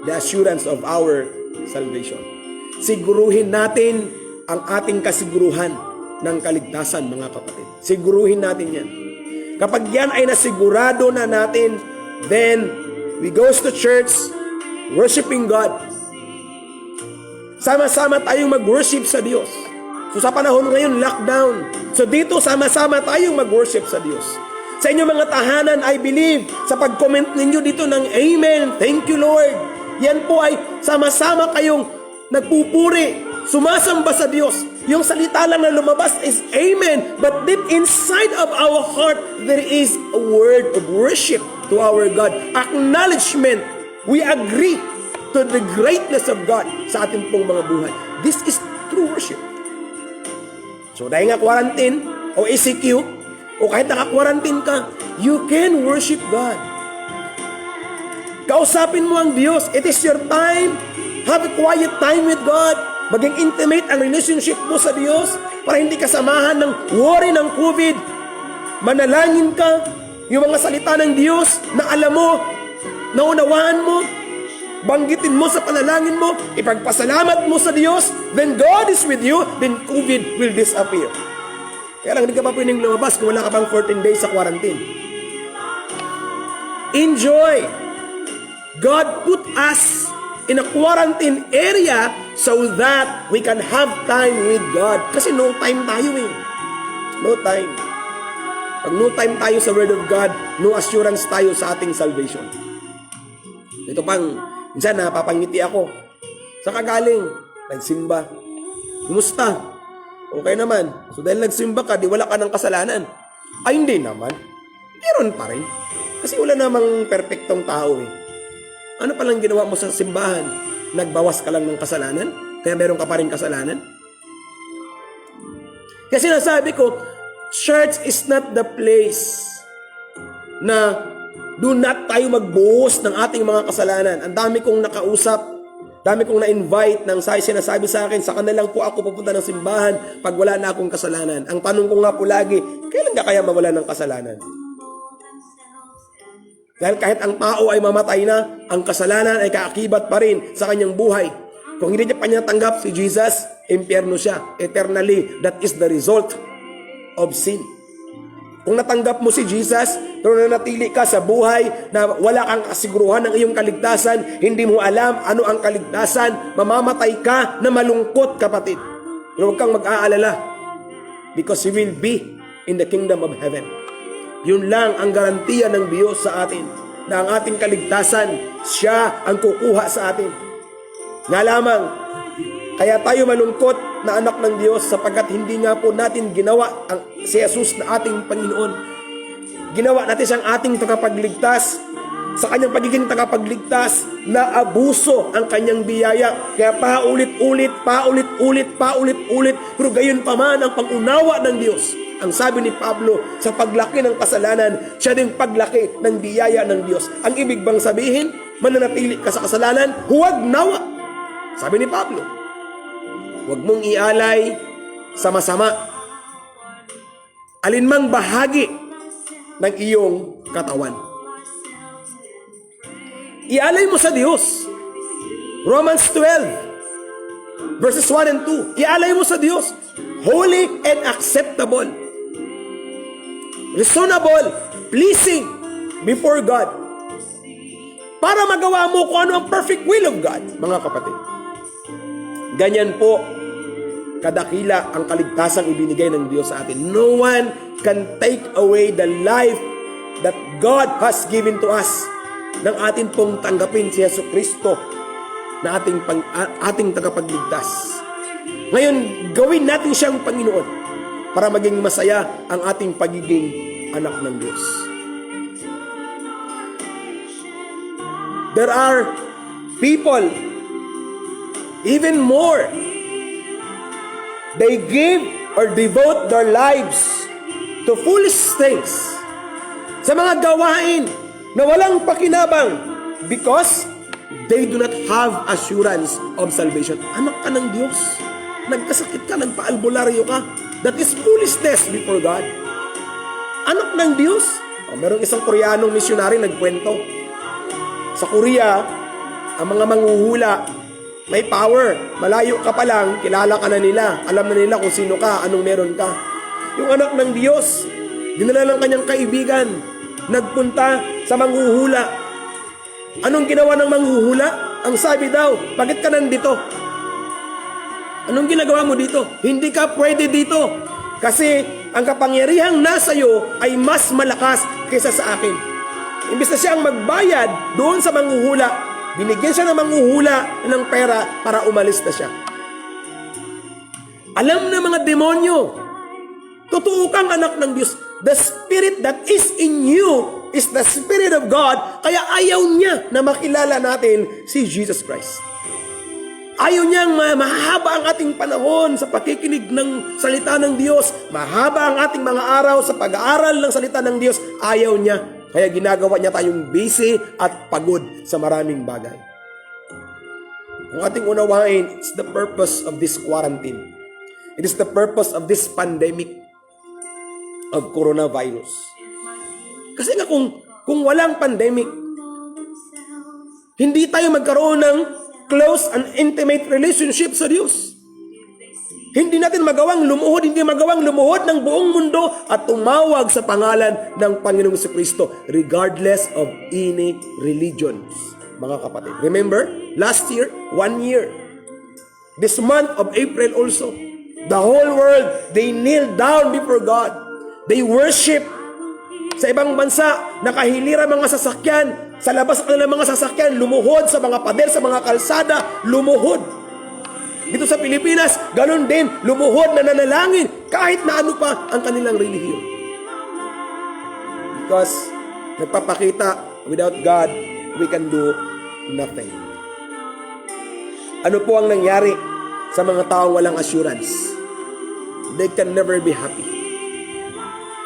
A: the assurance of our salvation. Siguruhin natin ang ating kasiguruhan ng kaligtasan, mga kapatid. Siguruhin natin yan. Kapag yan ay nasigurado na natin, then we goes to church, worshiping God. Sama-sama tayong mag-worship sa Diyos. So sa panahon ngayon, lockdown. So dito, sama-sama tayong mag-worship sa Diyos. Sa inyong mga tahanan, I believe, sa pag-comment ninyo dito ng Amen, thank you Lord. Yan po ay sama-sama kayong nagpupuri, sumasamba sa Diyos. Yung salita lang na lumabas is Amen. But deep inside of our heart, there is a word of worship to our God. Acknowledgement. We agree to the greatness of God sa ating pong mga buhay. This is true worship. So dahil nga quarantine o ECQ, o kahit naka-quarantine ka, you can worship God. Kausapin mo ang Diyos. It is your time. Have a quiet time with God. Maging intimate ang relationship mo sa Diyos para hindi ka samahan ng worry ng COVID. Manalangin ka. Yung mga salita ng Diyos na alam mo, naunawaan mo, banggitin mo sa panalangin mo, ipagpasalamat mo sa Diyos, then God is with you, then COVID will disappear. Kaya lang, hindi ka pa pwedeng lumabas kung wala ka pang 14 days sa quarantine. Enjoy! God put us in a quarantine area so that we can have time with God. Kasi no time tayo eh. No time. Pag no time tayo sa Word of God, no assurance tayo sa ating salvation. Ito pang, minsan napapangiti ako. Sa kagaling, nagsimba. Kumusta? Okay naman. So dahil nagsimba ka, di wala ka ng kasalanan. Ay, hindi naman. Meron pa rin. Kasi wala namang perpektong tao eh. Ano palang ginawa mo sa simbahan? Nagbawas ka lang ng kasalanan? Kaya meron ka pa rin kasalanan? Kasi nasabi ko, church is not the place na do not tayo magbuhos ng ating mga kasalanan. Ang dami kong nakausap, dami kong na-invite ng sinasabi sa akin, sa kanilang po ako pupunta ng simbahan pag wala na akong kasalanan. Ang tanong ko nga po lagi, kailan ka kaya mawala ng kasalanan? Dahil kahit ang tao ay mamatay na, ang kasalanan ay kaakibat pa rin sa kanyang buhay. Kung hindi niya pa niya tanggap si Jesus, impyerno siya. Eternally, that is the result of sin. Kung natanggap mo si Jesus, pero nanatili ka sa buhay na wala kang kasiguruhan ng iyong kaligtasan, hindi mo alam ano ang kaligtasan, mamamatay ka na malungkot, kapatid. Pero huwag kang mag-aalala because you will be in the kingdom of heaven. Yun lang ang garantiya ng Diyos sa atin, na ang ating kaligtasan, siya ang kukuha sa atin. Nga lamang, kaya tayo malungkot na anak ng Diyos sapagkat hindi nga po natin ginawa si Jesus na ating Panginoon. Ginawa natin siyang ating tagapagligtas. Sa kanyang pagiging tagapagligtas, na abuso ang kanyang biyaya. Kaya paulit-ulit, pero gayon pa man ang pangunawa ng Diyos. Ang sabi ni Pablo, sa paglaki ng kasalanan, siya ding paglaki ng biyaya ng Diyos. Ang ibig bang sabihin, mananatili ka sa kasalanan, huwag nawa. Sabi ni Pablo, huwag mong ialay sa masama alinmang bahagi ng iyong katawan. Ialay mo sa Diyos. Romans 12 verses 1 and 2. Ialay mo sa Diyos. Holy and acceptable, reasonable, pleasing before God. Para magawa mo kung ano ang perfect will of God, mga kapatid. Ganyan po kadakila ang kaligtasang ibinigay ng Diyos sa atin. No one can take away the life that God has given to us nang atin pong tanggapin si Yesu Kristo na ating tagapagligtas. Ngayon, gawin natin siyang Panginoon para maging masaya ang ating pagiging anak ng Diyos. There are people, even more, they give or devote their lives to foolish things, sa mga gawain na walang pakinabang because they do not have assurance of salvation. Anak ka ng Diyos. Nagkasakit ka, nagpa-albularyo ka. That is foolishness before God. Anak ng Diyos. Merong isang Koreanong misyonary nagkwento. Sa Korea, ang mga manghuhula, may power. Malayo ka pa lang, kilala ka na nila. Alam na nila kung sino ka, anong meron ka. Yung anak ng Diyos, dinala ng kanyang kaibigan, nagpunta sa manghuhula. Anong ginawa ng manghuhula? Ang sabi daw, bakit ka nandito? Anong ginagawa mo dito? Hindi ka pwede dito. Kasi ang kapangyarihang nasa iyo ay mas malakas kaysa sa akin. Imbes na siyang magbayad doon sa manghuhula, binigyan siya ng manghuhula ng pera para umalis na siya. Alam ng mga demonyo, totoo kang anak ng Diyos. The Spirit that is in you is the Spirit of God. Kaya ayaw niya na makilala natin si Jesus Christ. Ayaw niyang mahaba ang ating panahon sa pakikinig ng salita ng Diyos. Mahaba ang ating mga araw sa pag-aaral ng salita ng Diyos. Ayaw niya. Kaya ginagawa niya tayong busy at pagod sa maraming bagay. Ang ating unawain, it's the purpose of this quarantine. It is the purpose of this pandemic of coronavirus. Kasi nga kung walang pandemic, hindi tayo magkaroon ng close and intimate relationship sa Diyos. Hindi natin magawang lumuhod ng buong mundo at tumawag sa pangalan ng Panginoong Jesucristo regardless of any religions, mga kapatid. Remember, last year, 1 year. This month of April also, the whole world, they kneel down before God. They worship. Sa ibang bansa, nakahilira mga sasakyan. Sa labas ng mga sasakyan, lumuhod sa mga pader, sa mga kalsada, lumuhod. Dito sa Pilipinas, ganun din, lumuhod na nanalangin kahit na ano pa ang kanilang relihiyon. Because nagpapakita, without God, we can do nothing. Ano po ang nangyari sa mga taong walang assurance? They can never be happy.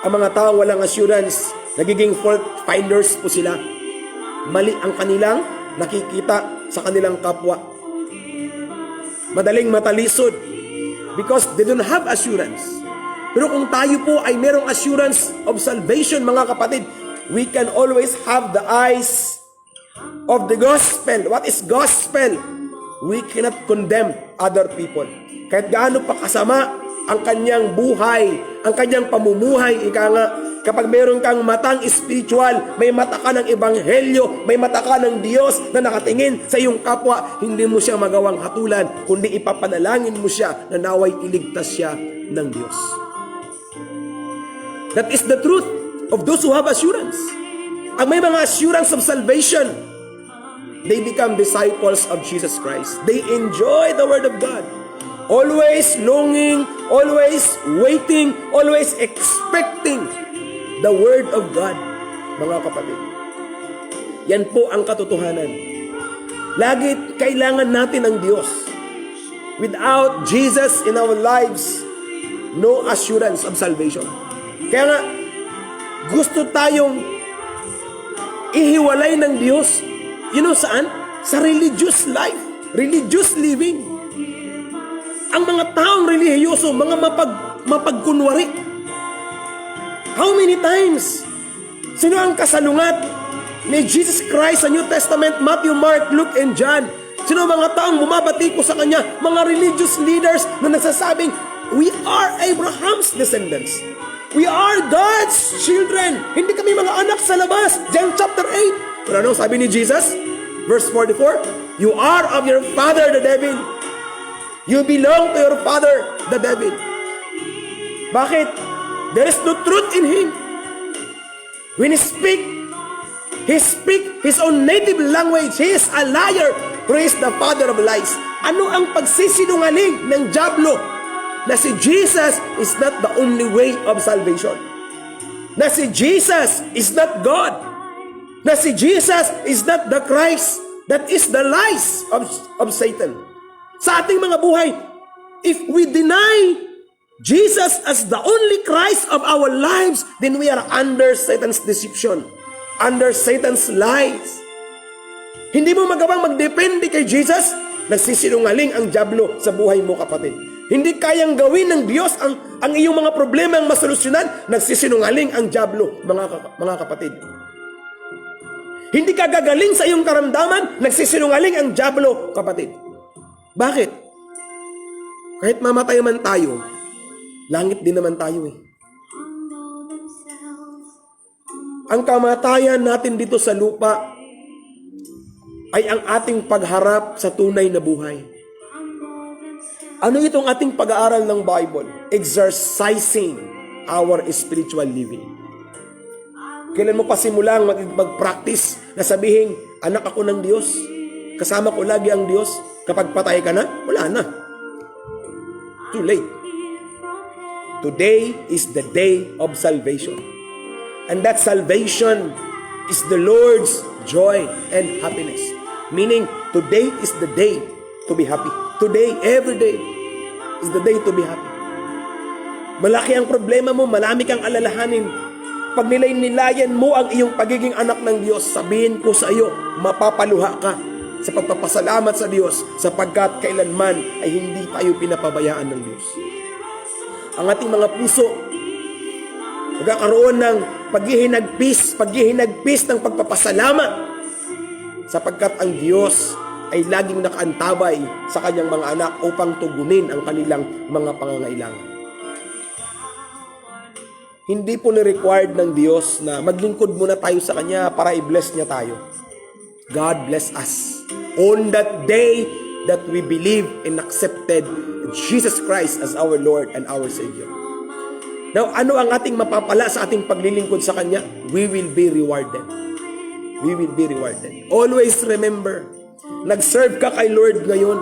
A: Ang mga taong walang assurance, nagiging fault finders po sila. Mali ang kanilang nakikita sa kanilang kapwa. Madaling matalisod because they don't have assurance. Pero kung tayo po ay merong assurance of salvation, mga kapatid, we can always have the eyes of the gospel. What is gospel? We cannot condemn other people. Kahit gaano pa kasama ang kanyang buhay, ang kanyang pamumuhay, ika nga, kapag meron kang matang spiritual, may mata ka ng ebanghelyo, may mata ka ng Diyos na nakatingin sa iyong kapwa, hindi mo siya magawang hatulan, kundi ipapanalangin mo siya na naway iligtas siya ng Diyos. That is the truth of those who have assurance. Ang may mga assurance of salvation, they become disciples of Jesus Christ. They enjoy the Word of God. Always longing, always waiting, always expecting the Word of God, mga kapatid. Yan po ang katotohanan. Lagi kailangan natin ang Diyos. Without Jesus in our lives, no assurance of salvation. Kaya nga, gusto tayong ihiwalay ng Diyos. You know saan? Sa religious life, religious living. Ang mga taong relihiyoso, mga mapagkunwari. How many times? Sino ang kasalungat ni Jesus Christ sa New Testament? Matthew, Mark, Luke, and John. Sino ang mga taong bumabati ko sa Kanya? Mga religious leaders na nagsasabing, we are Abraham's descendants. We are God's children. Hindi kami mga anak sa labas. John chapter 8. Pero ano sabi ni Jesus? Verse 44, you are of your father the devil. You belong to your father, the devil. Bakit? There is no truth in him. When he speak his own native language. He is a liar. He is the father of lies. Ano ang pagsisinungaling ng dyablo? Na si Jesus is not the only way of salvation. Na si Jesus is not God. Na si Jesus is not the Christ. That is the lies of Satan. Sa ating mga buhay, if we deny Jesus as the only Christ of our lives, then we are under Satan's deception, under Satan's lies. Hindi mo magawang magdepende kay Jesus, nagsisinungaling ang dyablo sa buhay mo, kapatid. Hindi kayang gawin ng Diyos ang iyong mga problema ang masolusyonan, nagsisinungaling ang dyablo, mga kapatid. Hindi ka gagaling sa iyong karamdaman, nagsisinungaling ang dyablo, kapatid. Bakit? Kahit mamatay man tayo, langit din naman tayo eh. Ang kamatayan natin dito sa lupa ay ang ating pagharap sa tunay na buhay. Ano itong ating pag-aaral ng Bible? Exercising our spiritual living. Kailan mo pa simulang mag-practice na sabihin, anak ako ng Diyos, kasama ko lagi ang Diyos, kapag patay ka na, wala na. Too late. Today is the day of salvation. And that salvation is the Lord's joy and happiness. Meaning, today is the day to be happy. Today, every day, is the day to be happy. Malaki ang problema mo, marami kang alalahanin. Pag nilay-nilayan mo ang iyong pagiging anak ng Diyos, sabihin ko sa iyo, mapapaluha ka sa pagpapasalamat sa Diyos sapagkat kailanman ay hindi tayo pinapabayaan ng Diyos. Ang ating mga puso magkakaroon ng paghihinagpis ng pagpapasalamat sapagkat ang Diyos ay laging nakaantabay sa kanyang mga anak upang tugunin ang kanilang mga pangangailangan. Hindi po ni-required ng Diyos na maglingkod muna tayo sa Kanya para i-bless niya tayo. God bless us on that day that we believe and accepted Jesus Christ as our Lord and our Savior. Now, ano ang ating mapapala sa ating paglilingkod sa Kanya? We will be rewarded. We will be rewarded. Always remember, nag-serve ka kay Lord ngayon.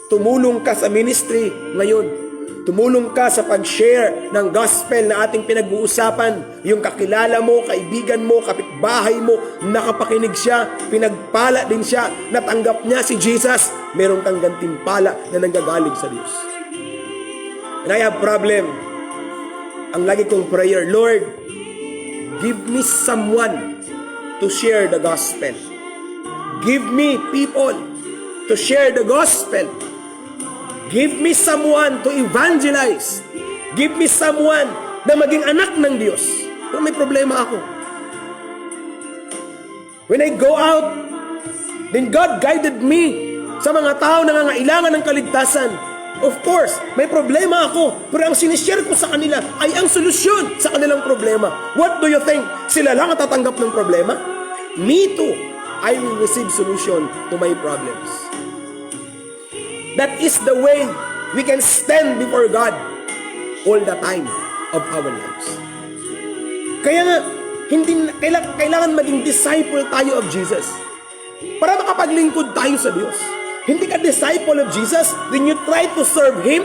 A: tumulong ka sa ministry ngayon. Tumulong ka sa pag-share ng gospel na ating pinag-uusapan. Yung kakilala mo, kaibigan mo, kapitbahay mo, nakapakinig siya, pinagpala din siya, natanggap niya si Jesus. Meron kang gantimpala na nanggagaling sa Diyos. And I have problem. Ang lagi kong prayer, Lord, give me someone to share the gospel. Give me people to share the gospel. Give me someone to evangelize. Give me someone na maging anak ng Diyos. Kung may problema ako. When I go out, then God guided me sa mga tao na nangangailangan ng kaligtasan. Of course, may problema ako, pero ang sinishare ko sa kanila ay ang solusyon sa kanilang problema. What do you think? Sila lang ang tatanggap ng problema? Me too. I will receive solution to my problems. That is the way we can stand before God all the time of our lives. Kaya nga, kailangan maging disciple tayo of Jesus para makapaglingkod tayo sa Diyos. Hindi ka disciple of Jesus, then you try to serve Him,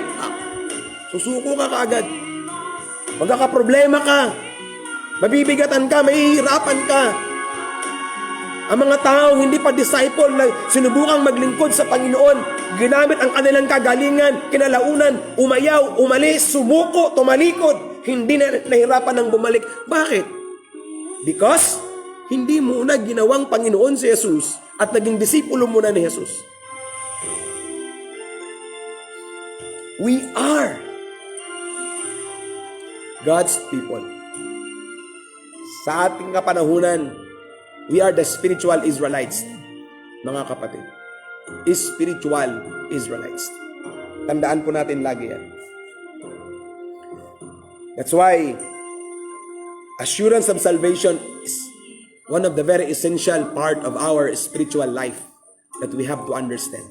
A: susuko ka kaagad. Magkakaproblema ka, mabibigatan ka, mahihirapan ka. Ang mga taong hindi pa disciple na sinubukang maglingkod sa Panginoon, ginamit ang kanilang kagalingan, kinalaunan, umayaw, umalis, sumuko, tumalikod, hindi na nahirapan ng bumalik. Bakit? Because hindi muna ginawang Panginoon si Jesus at naging disipulo muna ni Jesus. We are God's people. Sa ating kapanahunan, we are the spiritual Israelites, mga kapatid. Spiritual Israelites. Tandaan po natin lagi yan. That's why assurance of salvation is one of the very essential part of our spiritual life that we have to understand.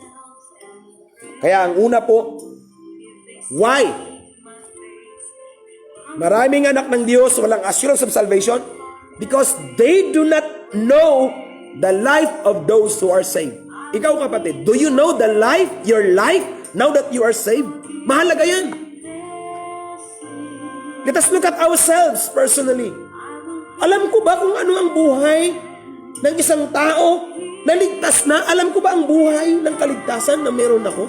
A: Kaya ang una po, why? Maraming anak ng Diyos walang assurance of salvation because they do not know the life of those who are saved. Ikaw kapatid, do you know the life, your life, now that you are saved? Mahalaga yan. Let us look at ourselves personally. Alam ko ba kung ano ang buhay ng isang tao na ligtas na? Alam ko ba ang buhay ng kaligtasan na meron ako?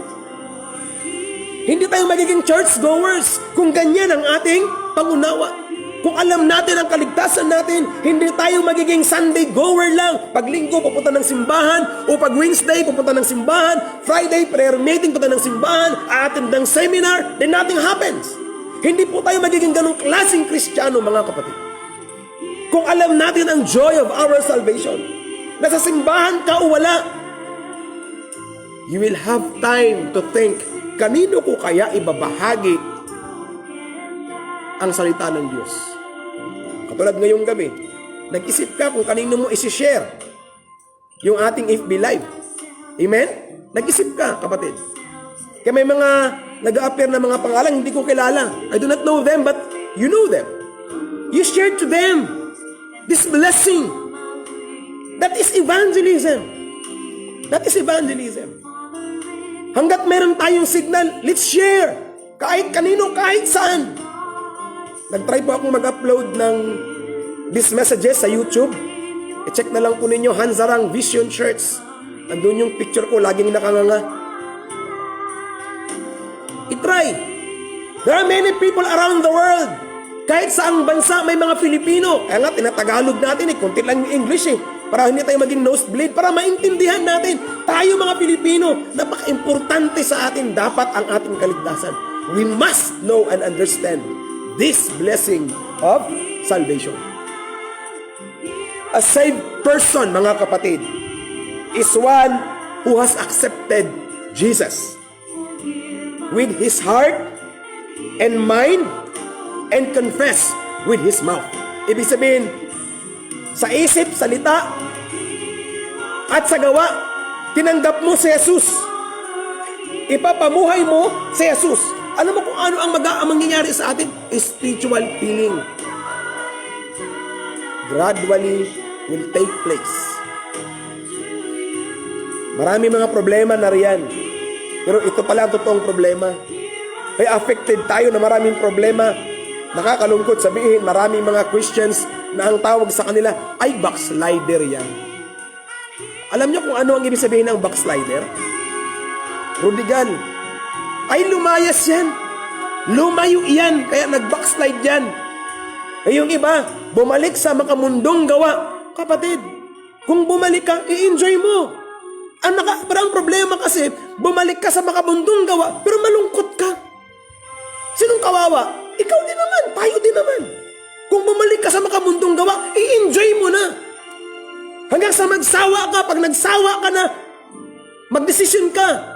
A: Hindi tayo magiging church-goers kung ganyan ang ating pangunawa. Kung alam natin ang kaligtasan natin, hindi tayo magiging Sunday-goer lang. Pag Linggo, pupunta ng simbahan. O pag Wednesday, pupunta ng simbahan. Friday, prayer meeting, pupunta ng simbahan. Attend ng seminar, then nothing happens. Hindi po tayo magiging ganong klaseng Kristiyano, mga kapatid. Kung alam natin ang joy of our salvation, nasa simbahan ka o wala, you will have time to think, kanino ko kaya ibabahagi ang salita ng Diyos? Katulad ngayong gabi, nag-isip ka kung kanino mo isi-share yung ating FB Live. Amen? Nag-isip ka, kapatid. Kaya may mga nag-a-appear na mga pangalan, hindi ko kilala. I do not know them, but you know them. You share to them this blessing. That is evangelism. That is evangelism. Hanggat meron tayong signal, let's share. Kahit kanino, kahit saan. Nag-try po akong mag-upload ng these messages sa YouTube. I-check na lang po ninyo, Hanzarang Vision Church. Andun yung picture ko, laging nakanganga. I-try. There are many people around the world. Kahit saang bansa may mga Filipino. Kaya nga, tinatagalog natin konti lang yung English para hindi tayo maging nosebleed, para maintindihan natin. Tayo mga Pilipino, napaka-importante sa atin dapat ang ating kaligtasan. We must know and understand this blessing of salvation. A saved person, mga kapatid, is one who has accepted Jesus with his heart and mind and confess with his mouth. Ibig sabihin, sa isip, salita, at sa gawa, tinanggap mo si Jesus. Ipapamuhay mo si Jesus. Alam mo kung ano ang mangyayari sa atin? Spiritual healing. Gradually will take place. Marami mga problema na riyan. Pero ito pala ang totoong problema. Kaya affected tayo na maraming problema. Nakakalungkot sabihin, maraming mga Christians na ang tawag sa kanila ay backslider yan. Alam niyo kung ano ang ibig sabihin ng backslider? Rudigan. Ay lumayas yan. Lumayo yan. Kaya nag-backslide yan. Ay yung iba, bumalik sa makamundong gawa. Kapatid, kung bumalik ka, i-enjoy mo. Pero ang problema kasi, bumalik ka sa makamundong gawa, pero malungkot ka. Sinong kawawa? Ikaw din naman, tayo din naman. Kung bumalik ka sa makamundong gawa, i-enjoy mo na. Hanggang sa magsawa ka, pag nagsawa ka na, magdesisyon ka.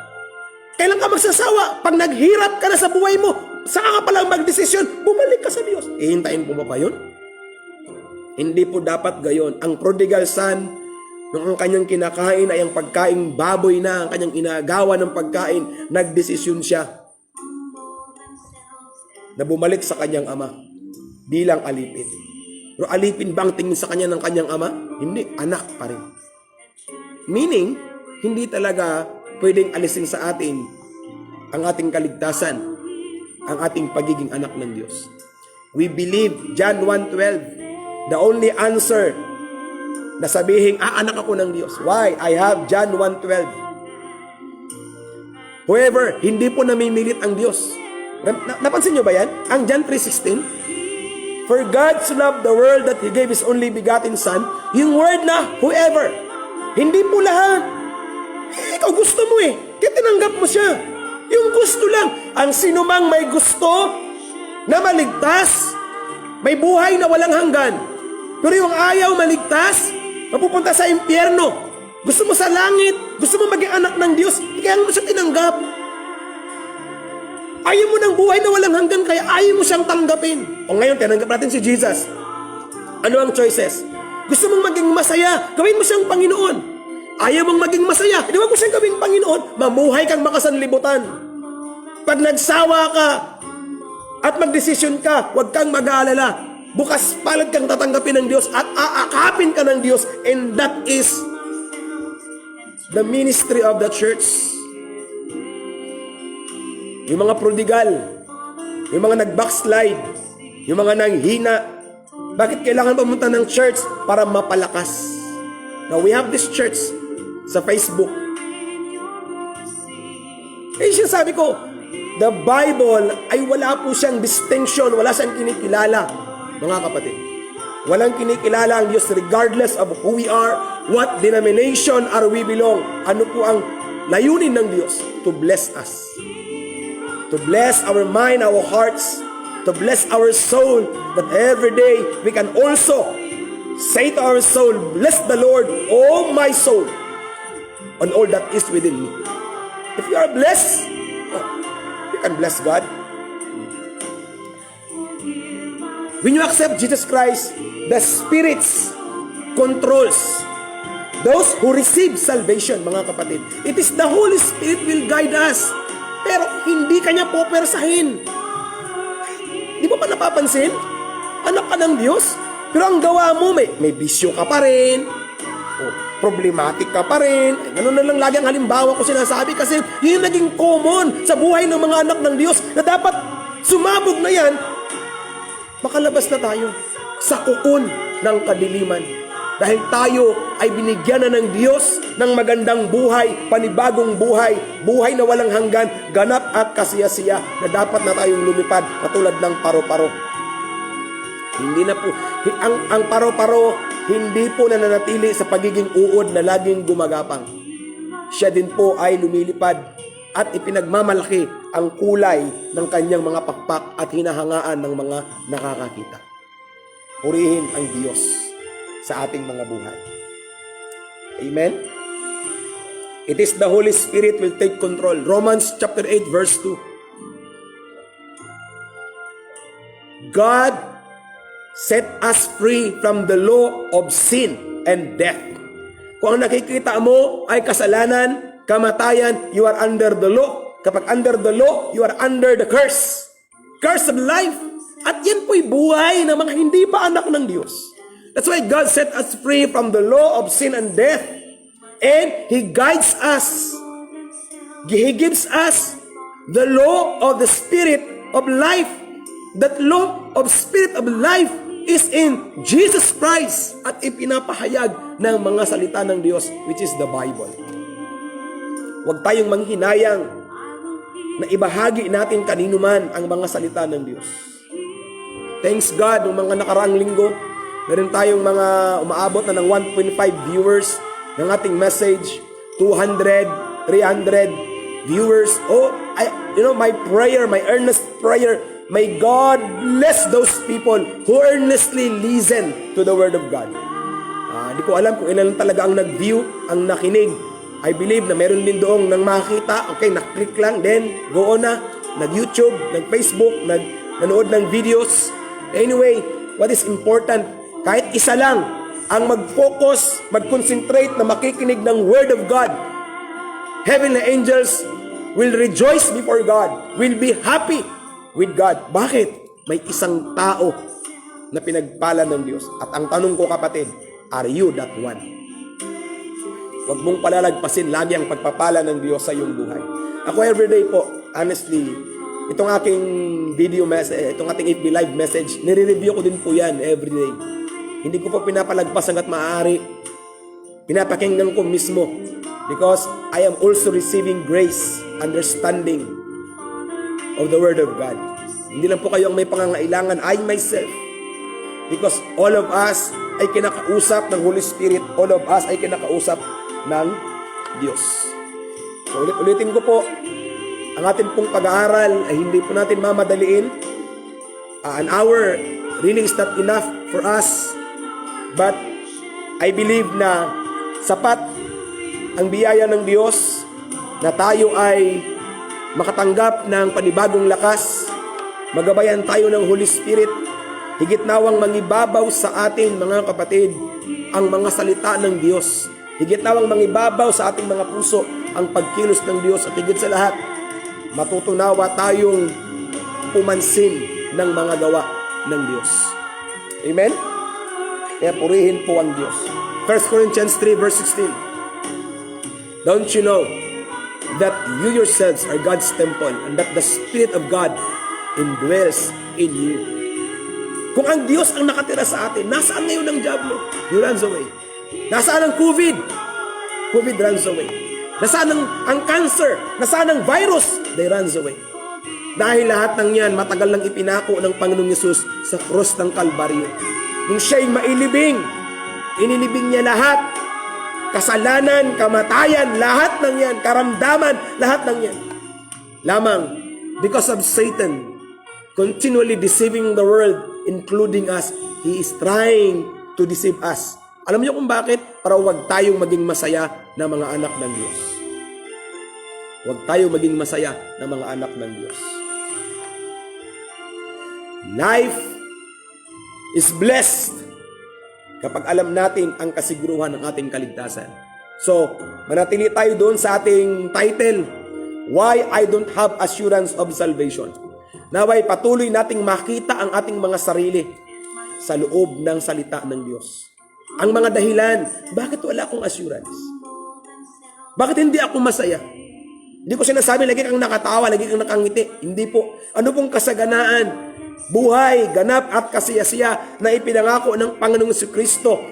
A: Kailan ka magsasawa? Pag naghirap ka na sa buhay mo, saka ka palang magdesisyon, bumalik ka sa Diyos. Ihintayin mo ba yun? Hindi po dapat gayon. Ang prodigal son, nung ang kanyang kinakain ay ang pagkain baboy na, ang kanyang inagawa ng pagkain, nagdesisyon siya na bumalik sa kanyang ama bilang alipin. Pero alipin ba ang tingin sa kanya ng kanyang ama? Hindi, anak pa rin. Meaning, hindi talaga pwedeng alisin sa atin ang ating kaligtasan, ang ating pagiging anak ng Diyos. We believe, John 1:12, the only answer na sabihin, anak ako ng Diyos. Why? I have John 1:12. However, hindi po namimilit ang Diyos. Napansin nyo ba yan? Ang John 3:16, for God so loved the world that He gave His only begotten Son, yung word na whoever, hindi po lahat. Ikaw gusto mo kaya tinanggap mo siya. Yung gusto lang. Ang sinumang may gusto na maligtas, may buhay na walang hanggan. Pero yung ayaw maligtas, mapupunta sa impyerno. Gusto mo sa langit, gusto mo maging anak ng Diyos, kaya mo siya tinanggap. Ayaw mo ng buhay na walang hanggan, kaya ayaw mo siyang tanggapin. O ngayon, tinanggap natin si Jesus. Ano ang choices? Gusto mong maging masaya, gawin mo siyang Panginoon. Ayaw mong maging masaya, hindi mo siyang gawing Panginoon, mamuhay kang makasanlibutan. Pag nagsawa ka at magdesisyon ka, huwag kang mag-aalala. Bukas palad kang tatanggapin ng Diyos at aakapin ka ng Diyos, and that is the ministry of the church. Yung mga prodigal, yung mga nag-backslide, yung mga nanghina, bakit kailangan pumunta ng church? Para mapalakas. Now we have this church sa Facebook. Sabi ko, the Bible ay wala po siyang distinction, wala siyang kinikilala, mga kapatid. Walang kinikilala ang Diyos regardless of who we are, what denomination are we belong. Ano po ang layunin ng Diyos? To bless us. To bless our mind, our hearts, to bless our soul, that every day we can also say to our soul, bless the Lord, oh my soul, and all that is within me. If you are blessed, you can bless God. When you accept Jesus Christ, the Spirit controls those who receive salvation, mga kapatid. It is the Holy Spirit will guide us. Pero hindi kanya popersahin. Di mo pa napapansin? Anak ka ng Diyos, pero ang gawa mo, may bisyo ka pa rin, problematic ka pa rin. Ganun na lang lagi ang halimbawa ko sinasabi kasi yun yung naging common sa buhay ng mga anak ng Diyos na dapat sumabog na yan, makalabas na tayo sa kukun ng kadiliman. Dahil tayo ay binigyan na ng Diyos ng magandang buhay, panibagong buhay, buhay na walang hanggan, ganap at kasiyasiya na dapat na tayong lumipad katulad ng paro-paro. Hindi na po, ang paro-paro, hindi po nananatili sa pagiging uod na laging gumagapang. Siya din po ay lumilipad at ipinagmamalaki ang kulay ng kanyang mga pakpak at hinahangaan ng mga nakakakita. Purihin ang Diyos sa ating mga buhay. Amen? It is the Holy Spirit will take control. Romans chapter 8 verse 2. God set us free from the law of sin and death. Kung ang nakikita mo ay kasalanan, kamatayan, you are under the law. Kapag under the law, you are under the curse. Curse of life. At yan po'y buhay ng mga hindi pa anak ng Diyos. That's why God set us free from the law of sin and death. And He guides us He gives us the law of the Spirit of life. That law of Spirit of life is in Jesus Christ at ipinapahayag ng mga salita ng Diyos, which is the Bible. Huwag tayong manghinayang na ibahagi natin kanino man ang mga salita ng Diyos. Thanks God, noong mga nakaraang linggo, meron tayong mga umaabot na ng 1.5 viewers ng ating message, 200, 300 viewers. My prayer, my earnest prayer, may God bless those people who earnestly listen to the Word of God. Hindi ko alam kung ilan talaga ang nag-view, ang nakinig. I believe na meron din doong nang makita, okay, naklik lang, then go on na, nag-YouTube, nag-Facebook, nanood ng videos. Anyway, what is important, kahit isa lang ang mag-focus, mag-concentrate na makikinig ng Word of God, heavenly angels will rejoice before God, will be happy with God. Bakit? May isang tao na pinagpala ng Diyos. At ang tanong ko, kapatid, are you that one? Huwag mong palalagpasin lagi ang pagpapala ng Diyos sa iyong buhay. Ako everyday po, honestly, itong aking video message, itong ating FB Live message, nire-review ko din po yan everyday. Hindi ko po pinapalagpas hanggat maaari. Pinapakinggan ko mismo. Because I am also receiving grace, understanding of the Word of God. Hindi lang po kayo ang may pangangailangan, I myself. Because all of us ay kinakausap ng Holy Spirit. All of us ay kinakausap ng Diyos. So ulit-ulitin ko po, ang ating pong pag-aaral ay hindi po natin mamadaliin. An hour really is not enough for us. But I believe na sapat ang biyaya ng Diyos na tayo ay makatanggap ng panibagong lakas. Magabayan tayo ng Holy Spirit. Higit nawang mangibabaw sa atin, mga kapatid, ang mga salita ng Diyos. Higit nawang mangibabaw sa ating mga puso ang pagkilos ng Diyos. At higit sa lahat, matutunawa tayong pumansin ng mga gawa ng Diyos. Amen? Kaya purihin po ang Diyos. 1 Corinthians 3 verse 16. Don't you know that you yourselves are God's temple and that the Spirit of God indwells in you? Kung ang Diyos ang nakatira sa atin, nasaan ngayon ang diablo? He runs away. Nasaan ang COVID? COVID runs away. Nasaan ang cancer? Nasaan ang virus? They runs away. Dahil lahat ng yan, matagal nang ipinako ng Panginoong Yesus sa cross ng Kalbaryo. Nung siya'y mailibing, inilibing niya lahat. Kasalanan, kamatayan, lahat ng yan, karamdaman, lahat ng yan. Lamang, because of Satan, continually deceiving the world, including us, he is trying to deceive us. Alam niyo kung bakit? Para huwag tayong maging masaya na mga anak ng Diyos. Huwag tayong maging masaya na mga anak ng Diyos. Life is blessed kapag alam natin ang kasiguruhan ng ating kaligtasan. So, manatili tayo doon sa ating title, Why I Don't Have Assurance of Salvation. Naway patuloy nating makita ang ating mga sarili sa loob ng salita ng Diyos. Ang mga dahilan, bakit wala akong assurance? Bakit hindi ako masaya? Hindi ko sinasabi, lagi kang nakatawa, lagi kang nakangiti. Hindi po. Ano pong kasaganaan? Buhay, ganap at kasiyasiya na ipinangako ng Panginoong Jesucristo.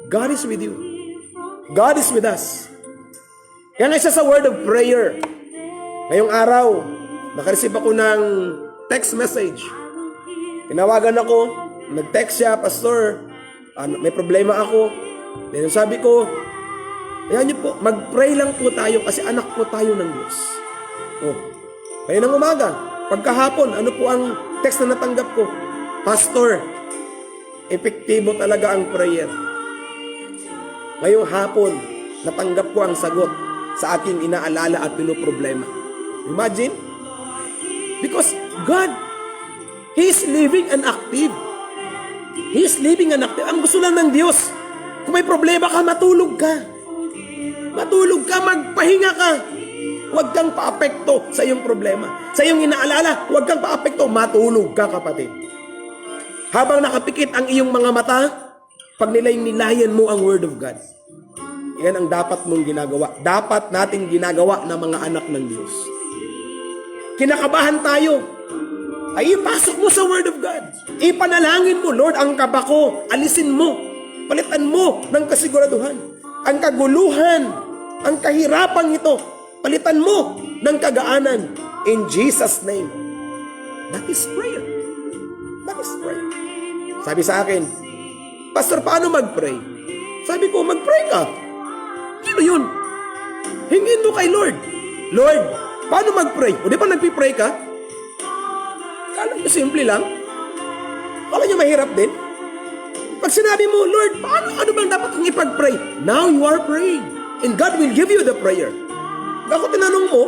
A: God is with you. God is with us. Yan ay isa sa word of prayer. Ngayong araw, nakareceive ako ng text message. Tinawagan ako, nag-text siya, Pastor, may problema ako. Then sabi ko, ayan niyo po, mag-pray lang po tayo kasi anak po tayo ng Diyos. Kaya ng umaga, pagkahapon, ano po ang text na natanggap ko? Pastor, epektibo talaga ang prayer. Ngayong hapon, natanggap ko ang sagot sa aking inaalala at pinoproblema. Imagine? Because God, He is living and active. He is living and active. Ang gusto lang ng Diyos, kung may problema ka, matulog ka. Matulog ka, magpahinga ka. Huwag kang paapekto sa iyong problema. Sa iyong inaalala, huwag kang paapekto, matulog ka, kapatid. Habang nakapikit ang iyong mga mata, pag nilayan mo ang Word of God. Yan ang dapat mong ginagawa. Dapat natin ginagawa ng mga anak ng Diyos. Kinakabahan tayo. Ay ipasok mo sa Word of God. Ipanalangin mo, Lord, ang kaba ko, alisin mo. Palitan mo ng kasiguraduhan. Ang kaguluhan, ang kahirapang ito, palitan mo ng kagaanan. In Jesus' name. That is prayer. That is prayer. Sabi sa akin, Pastor, paano mag-pray? Sabi ko, mag-pray ka. Ano yun? Hingin mo kay Lord. Lord, paano mag-pray? O di ba nagpipray ka? Kala nyo simple lang? Kala nyo mahirap din? Pag sinabi mo, Lord, ano bang dapat kong ipag-pray? Now you are praying. And God will give you the prayer. Ako tinanong mo,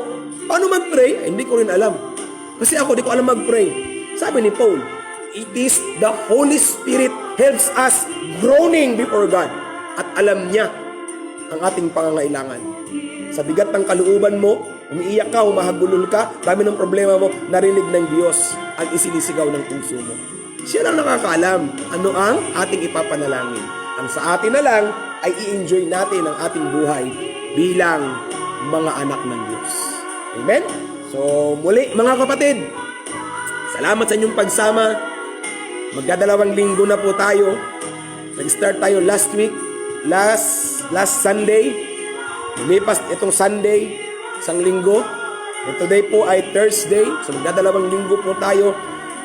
A: paano mag-pray? Ay, hindi ko rin alam. Kasi ako, di ko alam mag-pray. Sabi ni Paul, it is the Holy Spirit helps us groaning before God. At alam niya ang ating pangangailangan. Sa bigat ng kalooban mo, umiiyak ka, humahagulol ka, dami ng problema mo, narinig ng Diyos ang isinisigaw ng puso mo. Siya lang nakakaalam ano ang ating ipapanalangin. Ang sa atin na lang ay i-enjoy natin ang ating buhay bilang mga anak ng Diyos. Amen? So muli mga kapatid, salamat sa inyong pagsama. Magdadalawang linggo na po tayo. Nag-start tayo last week, last Sunday. Lumipas itong Sunday, isang linggo. And today po ay Thursday. So magdadalawang linggo po tayo.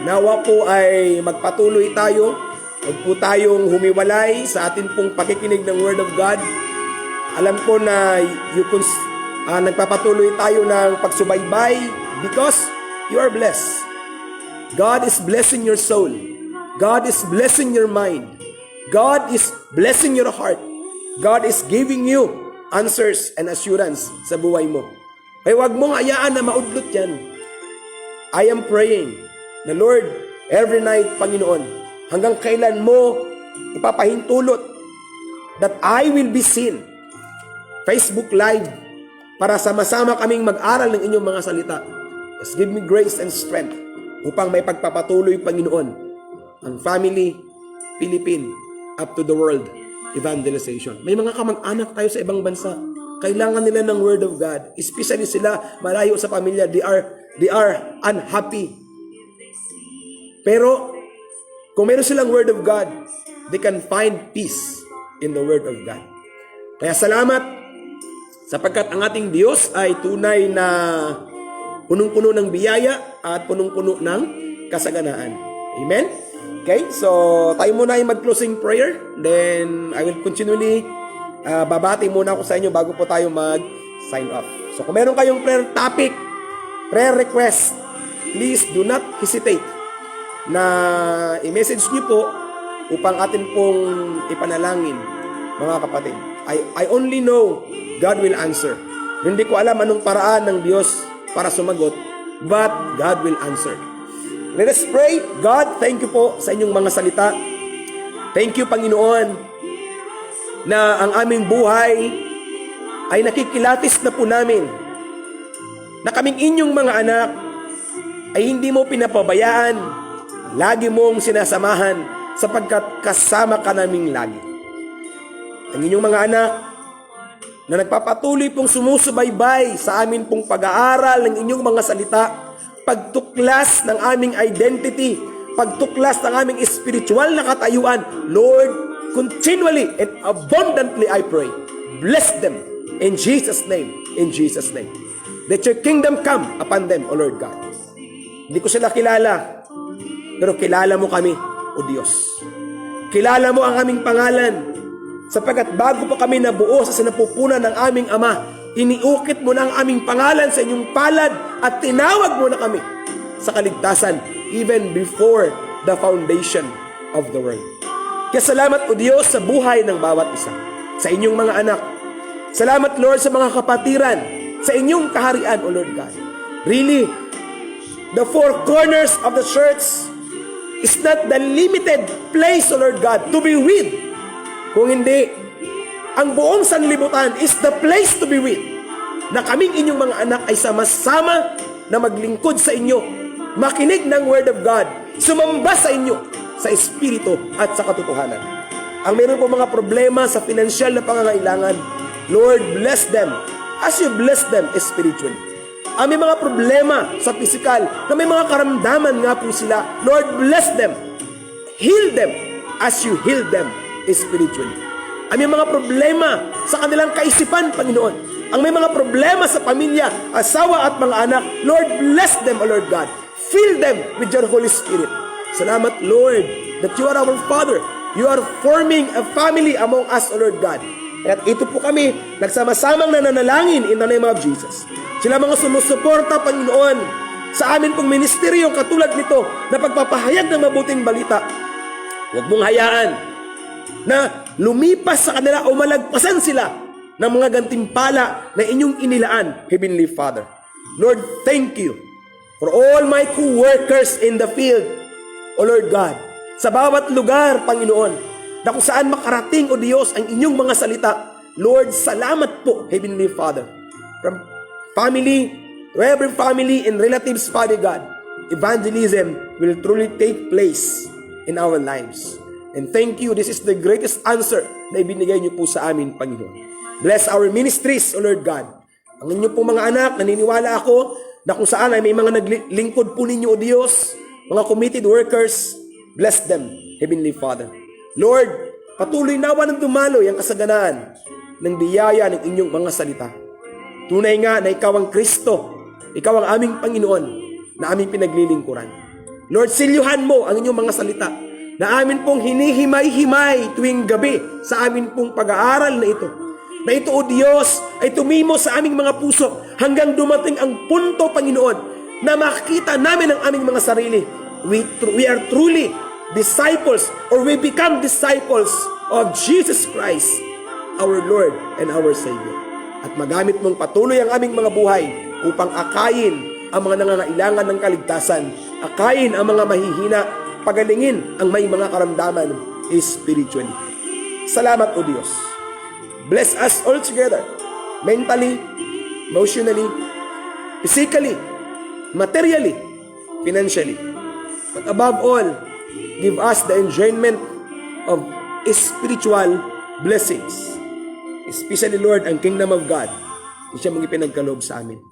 A: Nawa po ay magpatuloy tayo. Huwag po tayong humiwalay sa atin pong pakikinig ng Word of God. Alam ko na nagpapatuloy tayo ng pagsubaybay because you are blessed. God is blessing your soul. God is blessing your mind. God is blessing your heart. God is giving you answers and assurance sa buhay mo. Kaya huwag mong hayaan na maudlot yan. I am praying na Lord, every night, Panginoon, hanggang kailan mo ipapahintulot that I will be seen. Facebook Live para sama-sama kaming mag-aral ng inyong mga salita. Just give me grace and strength upang may pagpapatuloy, Panginoon, ang family, Philippine, up to the world evangelization. May mga kamag-anak tayo sa ibang bansa. Kailangan nila ng Word of God. Especially sila malayo sa pamilya. They are unhappy. Pero kung meron silang Word of God, they can find peace in the Word of God. Kaya salamat sapagkat ang ating Diyos ay tunay na punong-puno ng biyaya at punong-puno ng kasaganaan. Amen? Okay, so tayo muna ay mag-closing prayer. Then I will continually babati muna ako sa inyo bago po tayo mag-sign off. So kung meron kayong prayer topic, prayer request, please do not hesitate na i-message niyo po upang atin pong ipanalangin, mga kapatid. I only know God will answer. Hindi ko alam anong paraan ng Diyos para sumagot, but God will answer. Let us pray. God, thank you po sa inyong mga salita. Thank you, Panginoon, na ang aming buhay ay nakikilatis na po namin na kaming inyong mga anak ay hindi mo pinapabayaan. Lagi mong sinasamahan sapagkat kasama ka naming lagi. Ang inyong mga anak na nagpapatuloy pong sumusubaybay sa amin pong pag-aaral ng inyong mga salita, pagtuklas ng aming identity, pagtuklas ng aming spiritual na katayuan, Lord, continually and abundantly I pray, bless them in Jesus' name, in Jesus' name. Let your kingdom come upon them, O Lord God. Hindi ko sila kilala, pero kilala mo kami, O Diyos. Kilala mo ang aming pangalan, sapagkat bago pa kami nabuo sa sinapupunan ng aming Ama, iniukit mo na ang aming pangalan sa inyong palad at tinawag mo na kami sa kaligtasan even before the foundation of the world. Kaya salamat, O Diyos, sa buhay ng bawat isa, sa inyong mga anak. Salamat, Lord, sa mga kapatiran, sa inyong kaharian, O Lord God. Really, the four corners of the church is not the limited place, O Lord God, to be with. Kung hindi, ang buong sanlibutan is the place to be with. Na kaming inyong mga anak ay sama-sama na maglingkod sa inyo, makinig ng Word of God, sumamba sa inyo, sa Espiritu at sa katotohanan. Ang meron po mga problema sa pinansyal na pangangailangan, Lord, bless them as you bless them spiritually. Ang may mga problema sa physical, na may mga karamdaman nga po sila, Lord, bless them. Heal them as you heal them spiritually. Ang may mga problema sa kanilang kaisipan, Panginoon. Ang may mga problema sa pamilya, asawa at mga anak, Lord, bless them, O Lord God. Fill them with your Holy Spirit. Salamat, Lord, that you are our Father. You are forming a family among us, O Lord God. At ito po kami, nagsama-samang nananalangin in the name of Jesus. Sila mga sumusuporta, Panginoon, sa amin pong ministeryo katulad nito na pagpapahayag ng mabuting balita. Huwag mong hayaan na lumipas sa kanila o malagpasan sila ng mga gantimpala na inyong inilaan, Heavenly Father. Lord, thank you for all my co-workers in the field, O Lord God. Sa bawat lugar, Panginoon, na kung saan makarating, O Diyos, ang inyong mga salita. Lord, salamat po, Heavenly Father. From family to every family and relatives, Father God, evangelism will truly take place in our lives. And thank you, this is the greatest answer na ibinigay niyo po sa amin, Panginoon. Bless our ministries, O Lord God. Ang inyong po mga anak, naniniwala ako na kung saan ay may mga naglingkod po ninyo, O Diyos, mga committed workers, bless them, Heavenly Father. Lord, patuloy nawa ng dumaloy ang kasaganaan ng biyaya ng inyong mga salita. Tunay nga na ikaw ang Kristo, ikaw ang aming Panginoon na aming pinaglilingkuran. Lord, silyuhan mo ang inyong mga salita na amin pong hinihimay-himay tuwing gabi sa amin pong pag-aaral na ito. Na ito, O Diyos, ay tumimo sa aming mga puso hanggang dumating ang punto, Panginoon, na makikita namin ang aming mga sarili. We are truly disciples, or we become disciples of Jesus Christ, our Lord and our Savior. At magamit mong patuloy ang aming mga buhay upang akayin ang mga nangangailangan ng kaligtasan, akayin ang mga mahihina, pagalingin ang may mga karamdaman spiritually. Salamat, O Diyos. Bless us all together, mentally, emotionally, physically, materially, financially. But above all, give us the enjoyment of spiritual blessings. Especially, Lord, ang kingdom of God. Siya mong ipinagkaloob sa amin.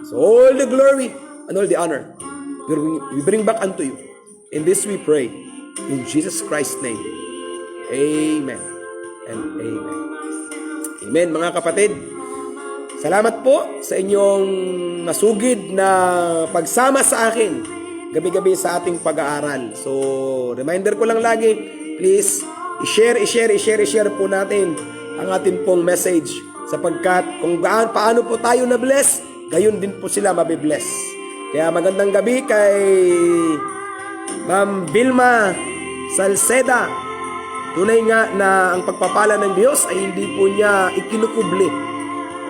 A: So all the glory and all the honor, we bring back unto you. In this we pray, in Jesus Christ's name. Amen and amen. Amen, mga kapatid. Salamat po sa inyong masugid na pagsama sa akin gabi-gabi sa ating pag-aaral. So, reminder ko lang lagi, please, i-share po natin ang ating pong message sapagkat kung paano po tayo na-bless, gayon din po sila mabibless. Kaya magandang gabi kay Ma'am Vilma Salceda. Tunay nga na ang pagpapala ng Diyos ay hindi po niya ikinukubli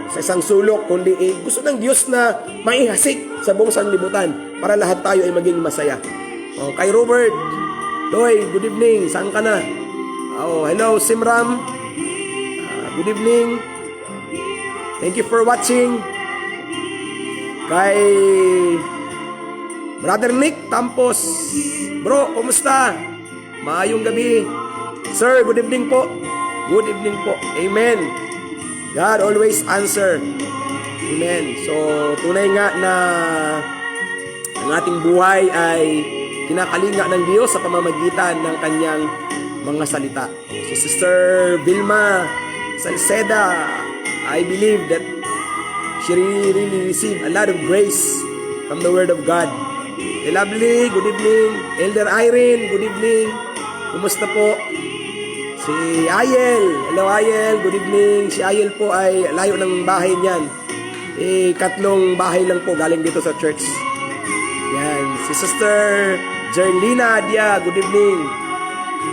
A: sa isang sulok, kundi gusto ng Diyos na maihasik sa buong sanlibutan para lahat tayo ay maging masaya. Kay Robert, Loy, good evening. Saan ka na? Hello, Simram. Good evening. Thank you for watching. Kay Brother Nick Tampos. Bro, kumusta? Maayong gabi. Sir, good evening po. Good evening po. Amen. God always answer. Amen. So, tunay nga na ang ating buhay ay kinakalinga ng Diyos sa pamamagitan ng kanyang mga salita. So, Sister Vilma Salceda, I believe that she really received a lot of grace from the Word of God. Hey, lovely, good evening. Elder Irene, good evening. Kumusta po? Si Ayel, hello Ayel, good evening. Si Ayel po ay layo ng bahay niyan. 3 bahay lang po galing dito sa church. Yan, si Sister Jerlina Adia, good evening.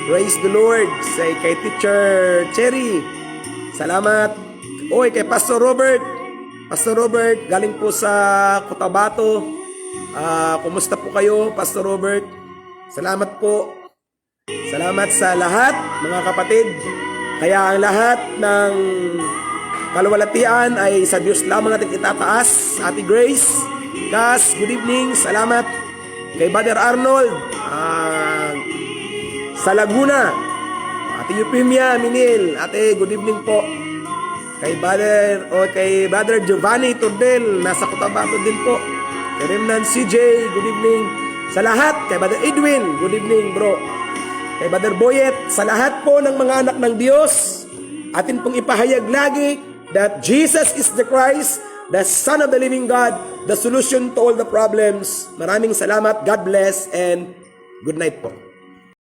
A: Praise the Lord. Say kay Teacher Cherry, salamat. Oy, kay Pastor Robert. Pastor Robert, galing po sa Cotabato. Kumusta po kayo, Pastor Robert? Salamat po. Salamat sa lahat, mga kapatid. Kaya ang lahat ng kaluwalhatian ay sa Diyos lamang natin itataas. Ate Grace, Cass, good evening. Salamat. Kay Brother Arnold, sa Laguna. Ate Eupemia Minil, ate, good evening po. Kay Brother Giovanni Tordel, nasa Cotabato din po. Kay Remnan CJ, good evening. Sa lahat, kay Brother Edwin, good evening bro. Kay Brother Boyet, sa lahat po ng mga anak ng Diyos, atin pong ipahayag lagi that Jesus is the Christ, the Son of the living God, the solution to all the problems. Maraming salamat, God bless, and good night po.